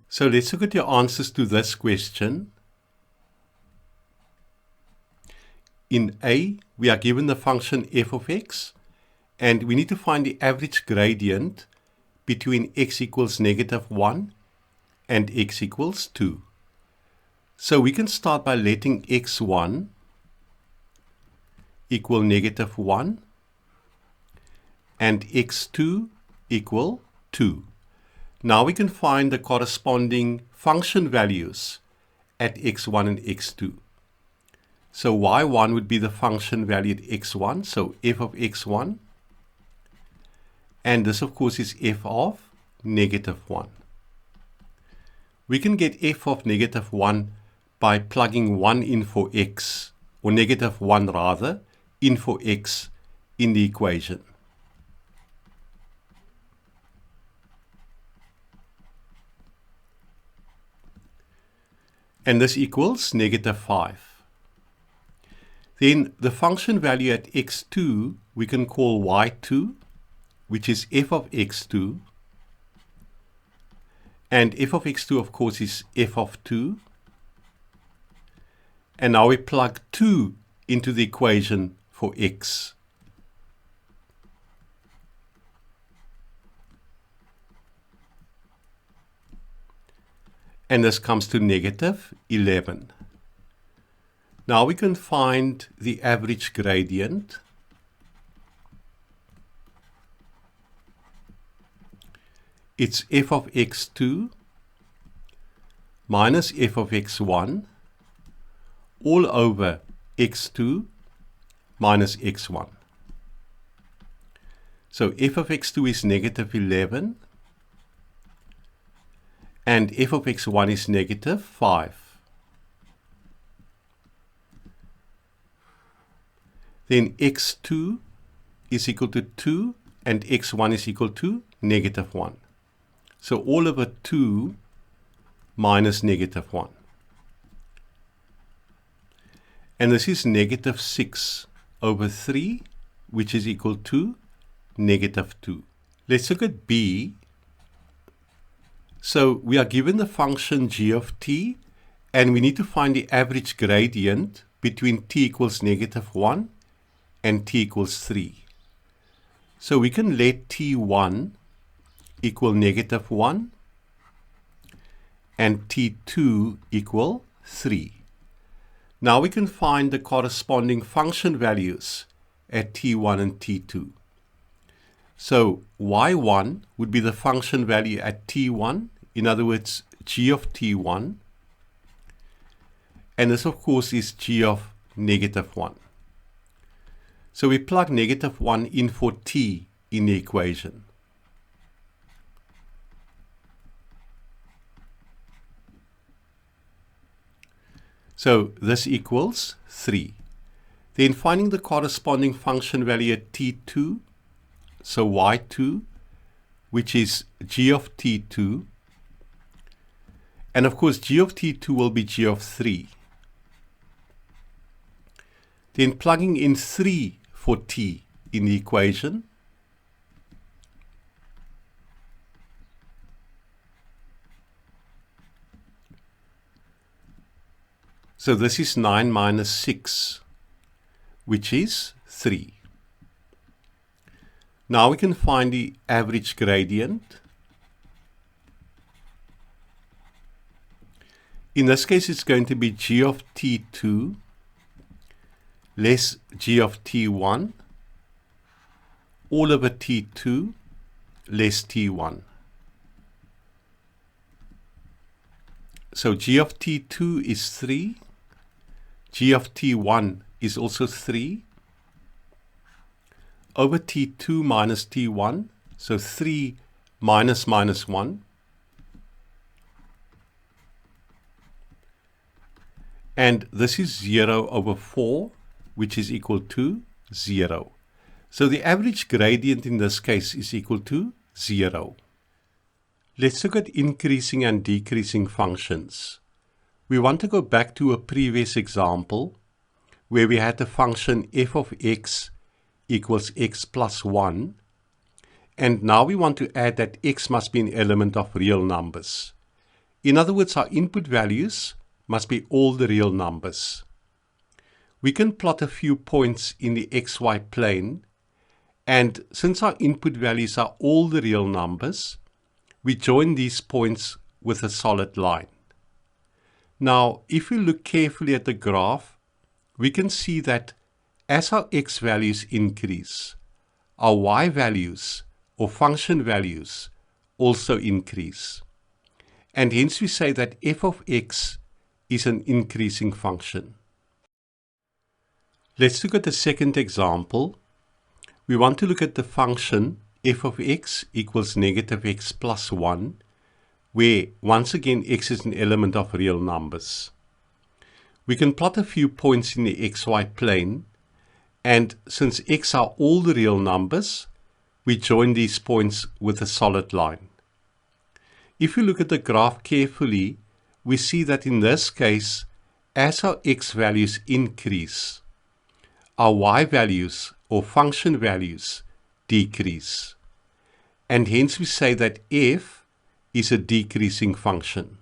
So let's look at your answers to this question. In A, we are given the function f of x, and we need to find the average gradient between x equals -1 and x equals 2. So we can start by letting x1 equal -1 and x2 equal 2. Now we can find the corresponding function values at x1 and x2. So y1 would be the function value at x1, so f of x1. And this, of course, is f of -1. We can get f of -1 by plugging 1 in for x, or -1 rather, in for x in the equation. And this equals -5. Then the function value at x2 we can call y2, which is f of x2. And f of x2, of course, is f of 2. And now we plug 2 into the equation for x. And this comes to -11. Now we can find the average gradient. It's f of x2 minus f of x1 all over x2 minus x1. So f of x2 is -11. And f of x1 is -5. Then x2 is equal to 2 and x1 is equal to negative 1. So all over 2 minus negative 1. And this is negative 6 over 3, which is equal to negative 2. Let's look at b. So we are given the function g of t, and we need to find the average gradient between t equals negative 1 and t equals 3. So we can let t1 equal negative 1 and t2 equal 3. Now we can find the corresponding function values at t1 and t2. So y1 would be the function value at t1, in other words, g of t1. And this, of course, is g of negative 1. So we plug negative 1 in for t in the equation. So this equals 3. Then finding the corresponding function value at t2, so y2, which is g of t2. And of course, g of t2 will be g of 3. Then plugging in 3 for t in the equation. So this is 9 minus 6, which is 3. Now we can find the average gradient. In this case, it's going to be g of t2 less g of t1 all over t2 less t1. So g of t2 is 3. G of t1 is also 3 over t2 minus t1, so 3 minus minus 1. And this is 0 over 4, which is equal to 0. So the average gradient in this case is equal to 0. Let's look at increasing and decreasing functions. We want to go back to a previous example where we had the function f of x equals x plus 1. And now we want to add that x must be an element of real numbers. In other words, our input values must be all the real numbers. We can plot a few points in the xy plane, and since our input values are all the real numbers, we join these points with a solid line. Now, if we look carefully at the graph, we can see that as our x values increase, our y values or function values also increase. And hence we say that f of x is an increasing function. Let's look at the second example. We want to look at the function f of x equals negative x plus 1, where once again x is an element of real numbers. We can plot a few points in the xy plane, and since x are all the real numbers, we join these points with a solid line. If we look at the graph carefully, we see that in this case, as our x values increase, our y values or function values decrease. And hence we say that f is a decreasing function.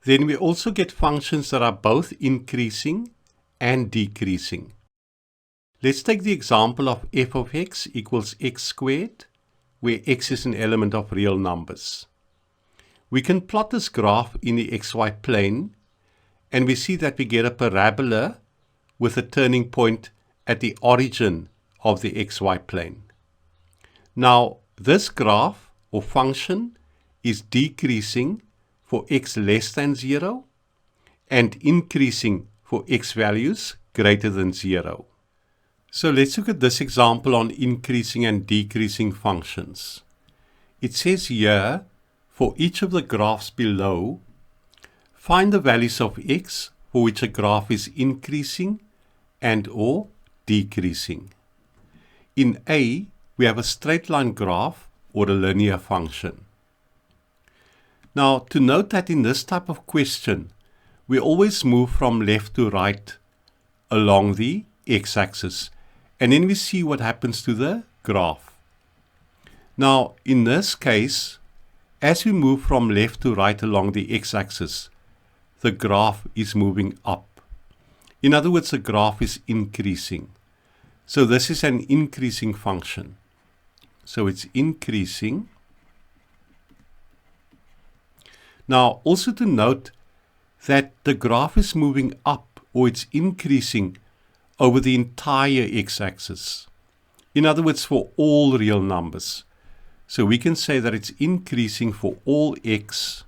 Then we also get functions that are both increasing and decreasing. Let's take the example of f of x equals x squared, where x is an element of real numbers. We can plot this graph in the xy plane, and we see that we get a parabola with a turning point at the origin of the xy plane. Now, this graph or function is decreasing for x less than 0 and increasing for x values greater than 0. So let's look at this example on increasing and decreasing functions. It says here, for each of the graphs below, find the values of x for which a graph is increasing and or decreasing. In A, we have a straight line graph or a linear function. Now, to note that in this type of question, we always move from left to right along the x-axis, and then we see what happens to the graph. Now, in this case, as we move from left to right along the x-axis, the graph is moving up. In other words, the graph is increasing. So this is an increasing function. So it's increasing. Now, also to note that the graph is moving up, or it's increasing over the entire x-axis. In other words, for all real numbers. So we can say that it's increasing for all x,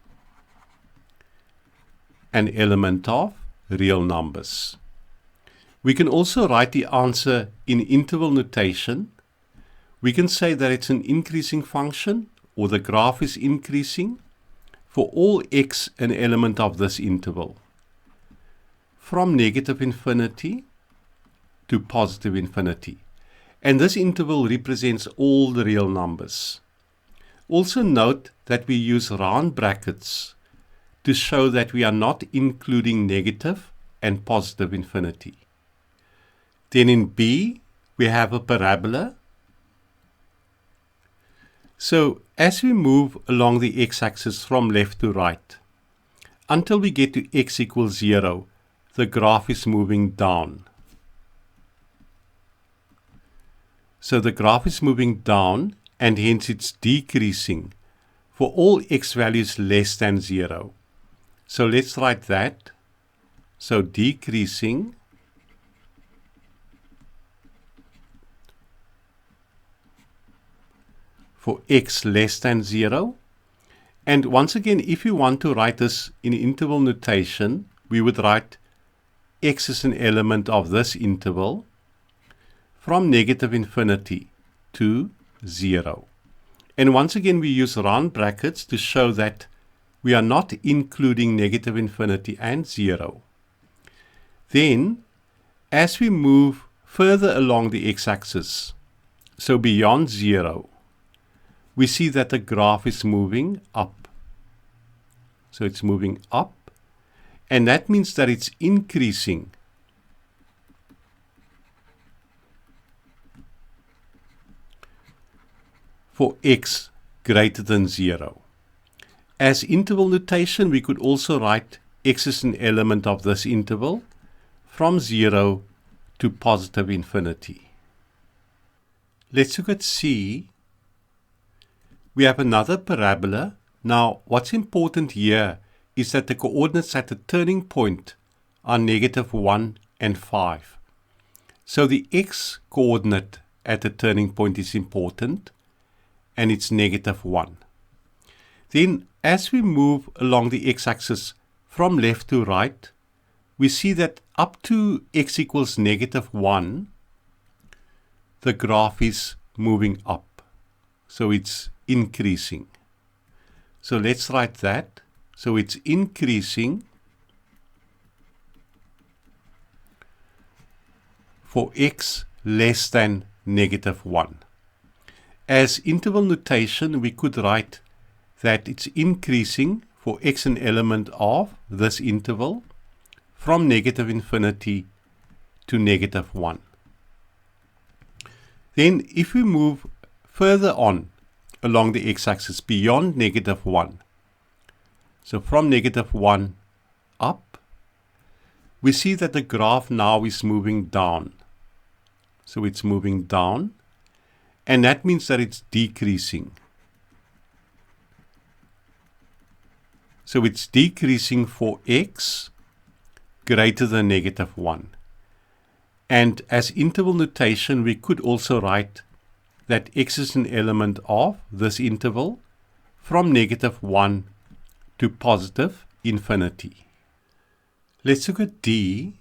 an element of real numbers. We can also write the answer in interval notation. We can say that it's an increasing function, or the graph is increasing for all x, an element of this interval, from negative infinity to positive infinity. And this interval represents all the real numbers. Also note that we use round brackets to show that we are not including negative and positive infinity. Then in B, we have a parabola. So as we move along the x-axis from left to right, until we get to x equals 0, the graph is moving down. So the graph is moving down, and hence it's decreasing for all x values less than 0. So let's write that. So decreasing for x less than 0. And once again, if you want to write this in interval notation, we would write x is an element of this interval from negative infinity to 0. And once again, we use round brackets to show that we are not including negative infinity and 0. Then, as we move further along the x-axis, so beyond 0, we see that the graph is moving up. So it's moving up, and that means that it's increasing for x greater than 0. As interval notation, we could also write x is an element of this interval from 0 to positive infinity. Let's look at C. We have another parabola. Now, what's important here is that the coordinates at the turning point are negative 1 and 5. So the x coordinate at the turning point is important, and it's negative 1. Then, as we move along the x-axis from left to right, we see that up to x equals negative 1, the graph is moving up. So it's increasing. So let's write that. So it's increasing for x less than negative 1. As interval notation, we could write that it's increasing for x an element of this interval from negative infinity to negative 1. Then if we move further on along the x-axis beyond negative 1, so from negative 1 up, we see that the graph now is moving down. So it's moving down, and that means that it's decreasing. So it's decreasing for x greater than negative 1. And as interval notation, we could also write that x is an element of this interval from negative 1 to positive infinity. Let's look at D.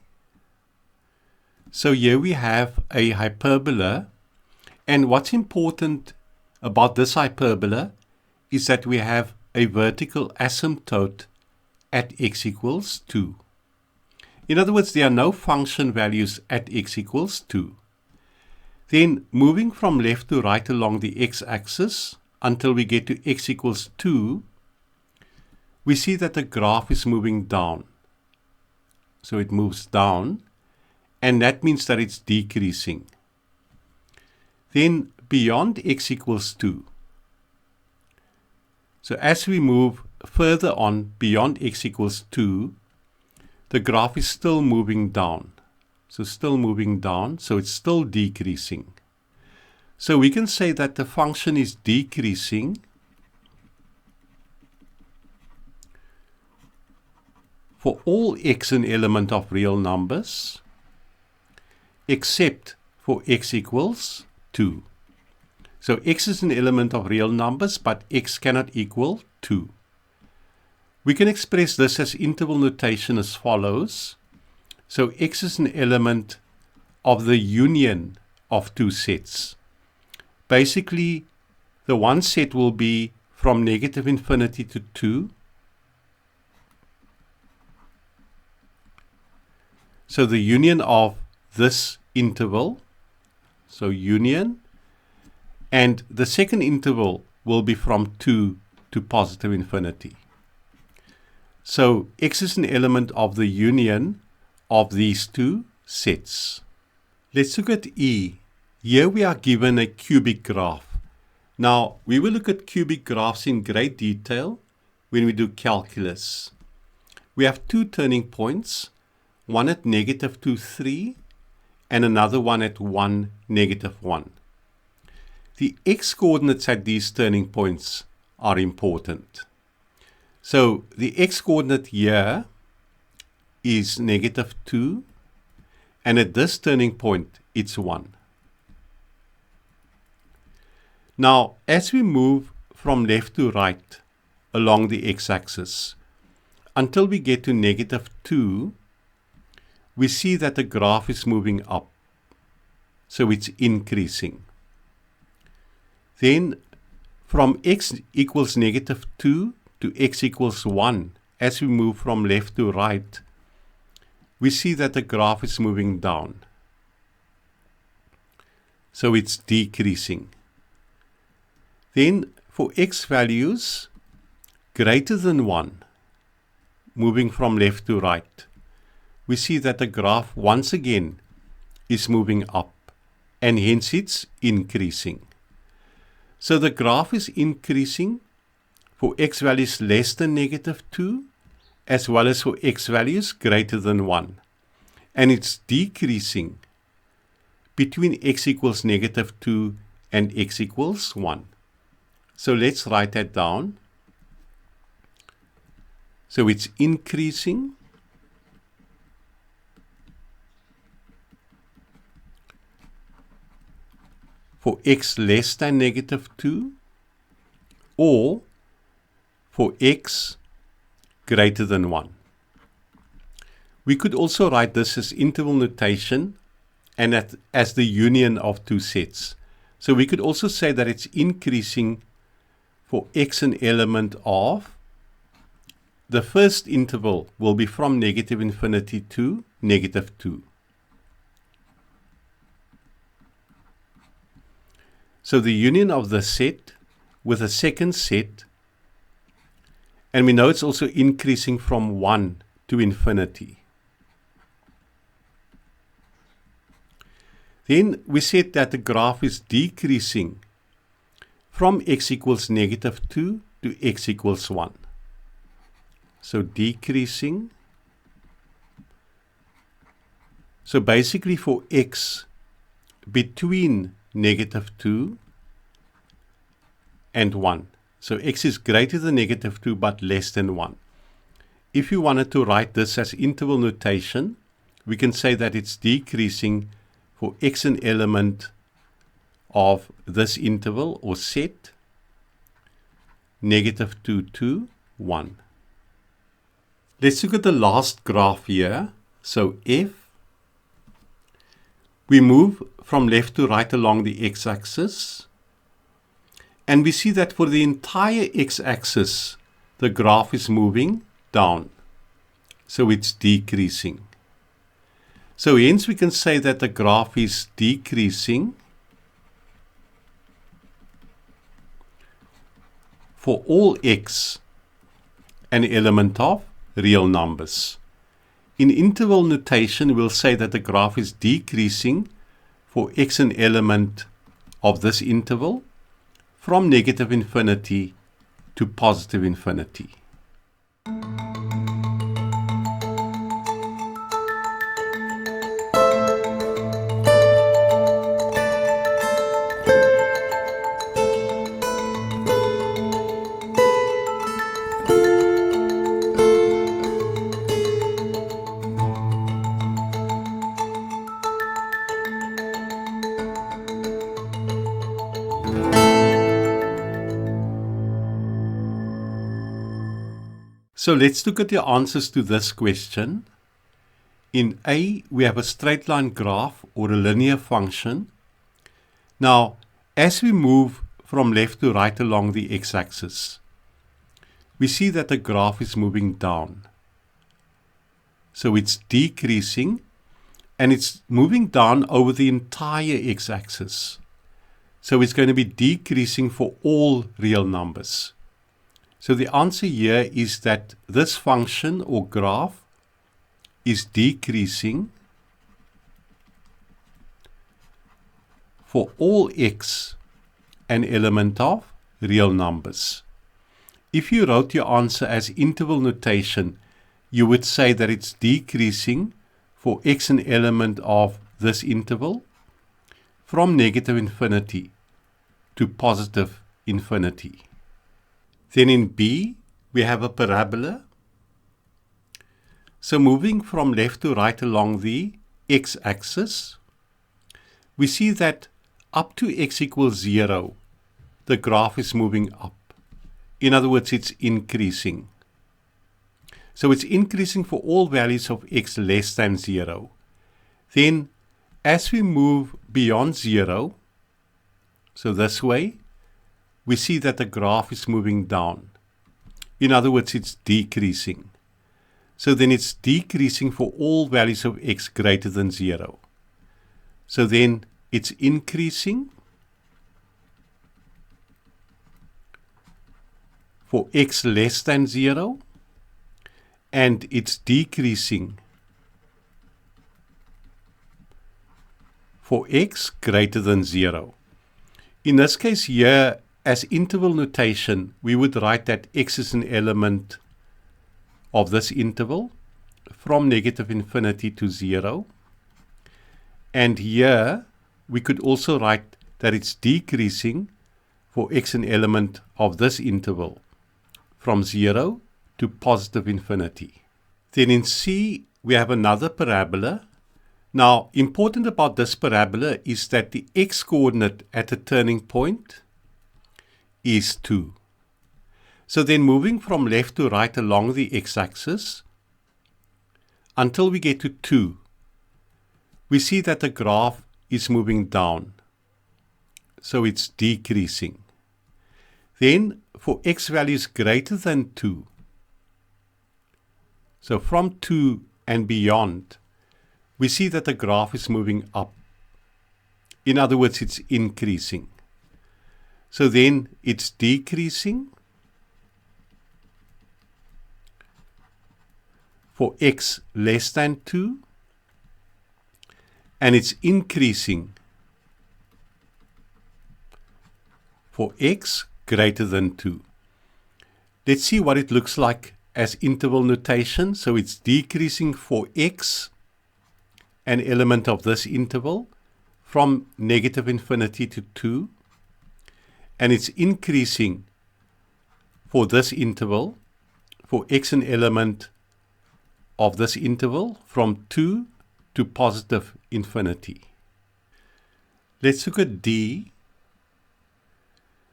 So here we have a hyperbola, and what's important about this hyperbola is that we have a vertical asymptote at x equals 2. In other words, there are no function values at x equals 2. Then moving from left to right along the x-axis until we get to x equals 2, we see that the graph is moving down. So it moves down, and that means that it's decreasing. Then beyond x equals 2. So as we move further on beyond x equals 2, the graph is still moving down. So still moving down, so it's still decreasing. So we can say that the function is decreasing for all x an element of real numbers, except for x equals 2. So x is an element of real numbers, but x cannot equal 2. We can express this as interval notation as follows. So x is an element of the union of two sets. Basically, the one set will be from negative infinity to 2. So the union of this interval, so union, and the second interval will be from 2 to positive infinity. So x is an element of the union of these two sets. Let's look at E. Here we are given a cubic graph. Now, we will look at cubic graphs in great detail when we do calculus. We have two turning points, one at negative 2, 3, and another one at 1, negative 1. The x-coordinates at these turning points are important. So the x-coordinate here is negative 2, and at this turning point, it's 1. Now, as we move from left to right along the x-axis, until we get to negative 2, we see that the graph is moving up. So it's increasing. Then, from x equals negative 2 to x equals 1, as we move from left to right, we see that the graph is moving down. So it's decreasing. Then, for x values greater than 1, moving from left to right, we see that the graph once again is moving up, and hence it's increasing. So the graph is increasing for x values less than negative 2, as well as for x values greater than 1. And it's decreasing between x equals negative 2 and x equals 1. So let's write that down. So it's increasing for x less than negative 2, or for x greater than 1. We could also write this as interval notation and as the union of two sets. So we could also say that it's increasing for x an element of, the first interval will be from negative infinity to negative 2. So the union of the set with a second set, and we know it's also increasing from 1 to infinity. Then we said that the graph is decreasing from x equals negative 2 to x equals 1. So decreasing. So basically for x between negative 2 and 1. So x is greater than negative 2 but less than 1. If you wanted to write this as interval notation, we can say that it's decreasing for x an element of this interval or set, negative 2 to 1. Let's look at the last graph here. So F. We move from left to right along the x-axis, and we see that for the entire x-axis, the graph is moving down. So it's decreasing. So hence we can say that the graph is decreasing for all x an element of real numbers. In interval notation, we'll say that the graph is decreasing for x an element of this interval from negative infinity to positive infinity. So let's look at the answers to this question. In A, we have a straight line graph or a linear function. Now, as we move from left to right along the x-axis, we see that the graph is moving down. So it's decreasing, and it's moving down over the entire x-axis. So it's going to be decreasing for all real numbers. So the answer here is that this function or graph is decreasing for all x an element of real numbers. If you wrote your answer as interval notation, you would say that it's decreasing for x an element of this interval from negative infinity to positive infinity. Then in B, we have a parabola. So moving from left to right along the x-axis, we see that up to x equals 0, the graph is moving up. In other words, it's increasing. So it's increasing for all values of x less than 0. Then, as we move beyond 0, so this way, we see that the graph is moving down. In other words, it's decreasing. So then it's decreasing for all values of x greater than 0. So then it's increasing for x less than 0, and it's decreasing for x greater than 0. In this case here, as interval notation, we would write that x is an element of this interval from negative infinity to 0. And here, we could also write that it's decreasing for x an element of this interval from 0 to positive infinity. Then in C, we have another parabola. Now, important about this parabola is that the x-coordinate at the turning point is 2. So then moving from left to right along the x-axis until we get to 2, we see that the graph is moving down. So it's decreasing. Then for x values greater than 2, so from 2 and beyond, we see that the graph is moving up. In other words, it's increasing. So then it's decreasing for x less than 2, and it's increasing for x greater than 2. Let's see what it looks like as interval notation. So it's decreasing for x, an element of this interval, from negative infinity to 2. And it's increasing for this interval, for x an element of this interval, from 2 to positive infinity. Let's look at D.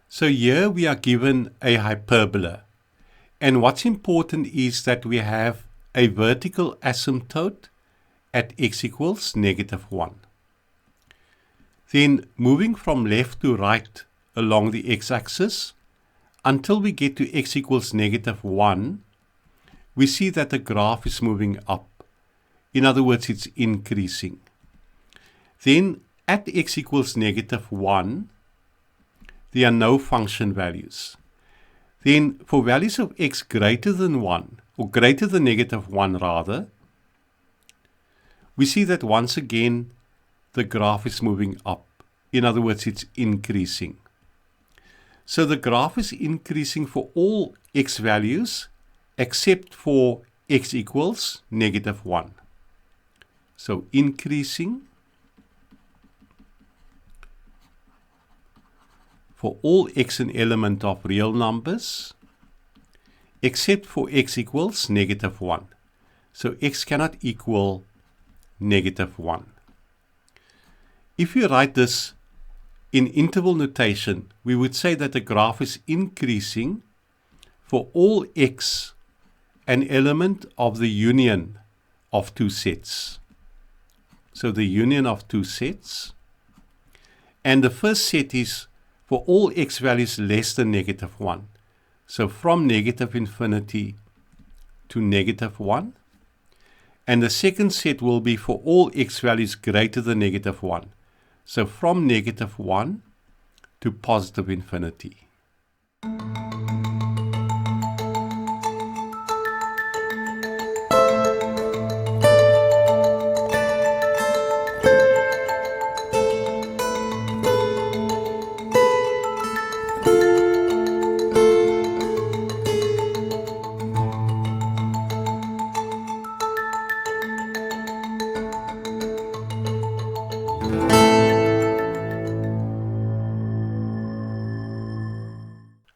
So here we are given a hyperbola. And what's important is that we have a vertical asymptote at x equals negative 1. Then moving from left to right along the x-axis until we get to x equals negative 1, we see that the graph is moving up. In other words, it's increasing. Then at x equals negative 1, there are no function values. Then for values of x greater than 1, or greater than -1 rather, we see that once again the graph is moving up. In other words, it's increasing. So the graph is increasing for all x values except for x equals -1. So increasing for all x an element of real numbers except for x equals -1. So x cannot equal -1. If you write this in interval notation, we would say that the graph is increasing for all x an element of the union of two sets. So the union of two sets. And the first set is for all x values less than -1. So from -infinity to -1. And the second set will be for all x values greater than -1. So from -1 to positive infinity.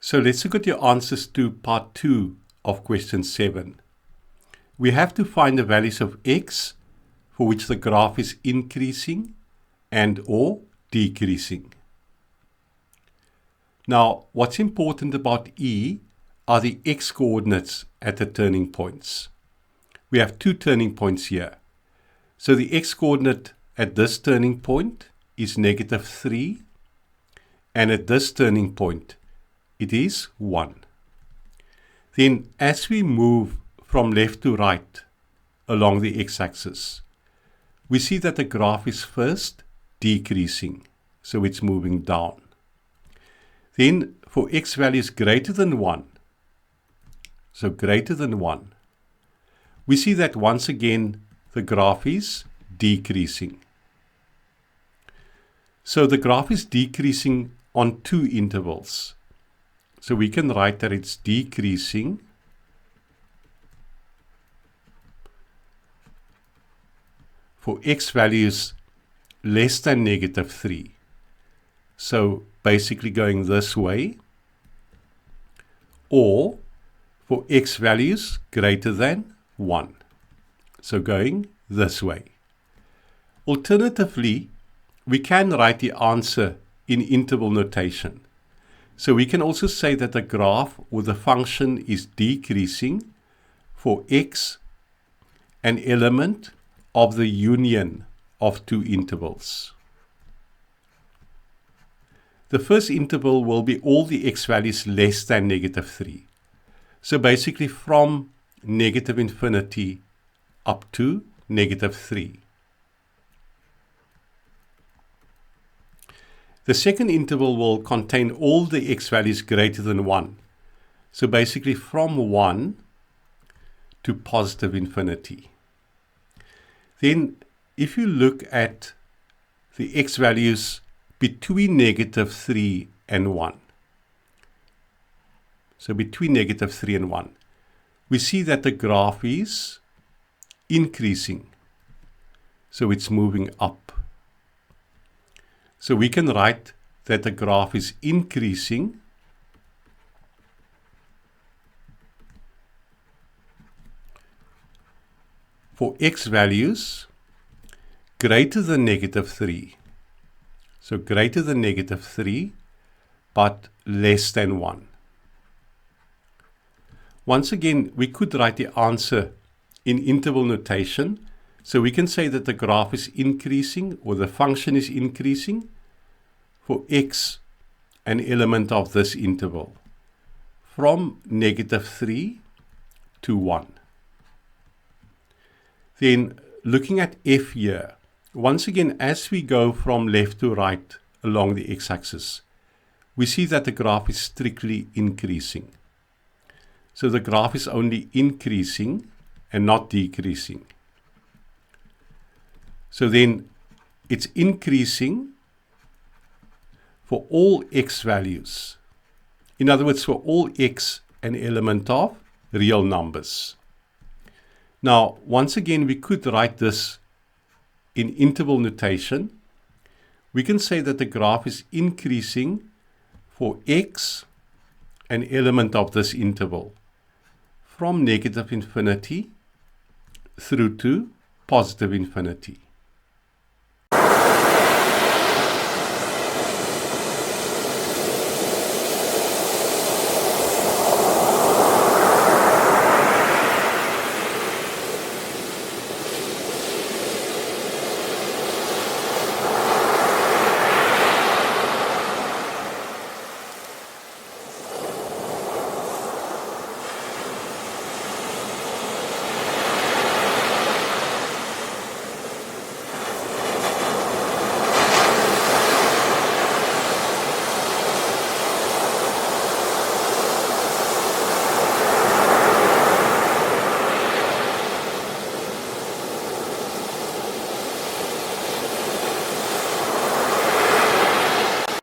So let's look at your answers to part 2 of question 7. We have to find the values of x for which the graph is increasing and or decreasing. Now, what's important about E are the x coordinates at the turning points. We have two turning points here. So the x coordinate at this turning point is -3, and at this turning point it is 1. Then as we move from left to right along the x-axis, we see that the graph is first decreasing, so it's moving down. Then for x values greater than 1, so greater than 1, we see that once again the graph is decreasing. So the graph is decreasing on two intervals. So we can write that it's decreasing for x values less than -3. So basically going this way, or for x values greater than 1. So going this way. Alternatively, we can write the answer in interval notation. So we can also say that the graph or the function is decreasing for x an element of the union of two intervals. The first interval will be all the x values less than -3. So basically from -infinity up to -3. The second interval will contain all the x values greater than 1. So basically from 1 to positive infinity. Then if you look at the x values between -3 and 1, so between -3 and 1, we see that the graph is increasing. So it's moving up. So we can write that the graph is increasing for x values greater than -3. So greater than -3, but less than 1. Once again, we could write the answer in interval notation. So we can say that the graph is increasing, or the function is increasing, for x an element of this interval, from -3 to 1. Then looking at f here, once again, as we go from left to right along the x-axis, we see that the graph is strictly increasing. So the graph is only increasing and not decreasing. So then it's increasing for all x values. In other words, for all x an element of real numbers. Now, once again, we could write this in interval notation. We can say that the graph is increasing for x, an element of this interval, from negative infinity through to positive infinity.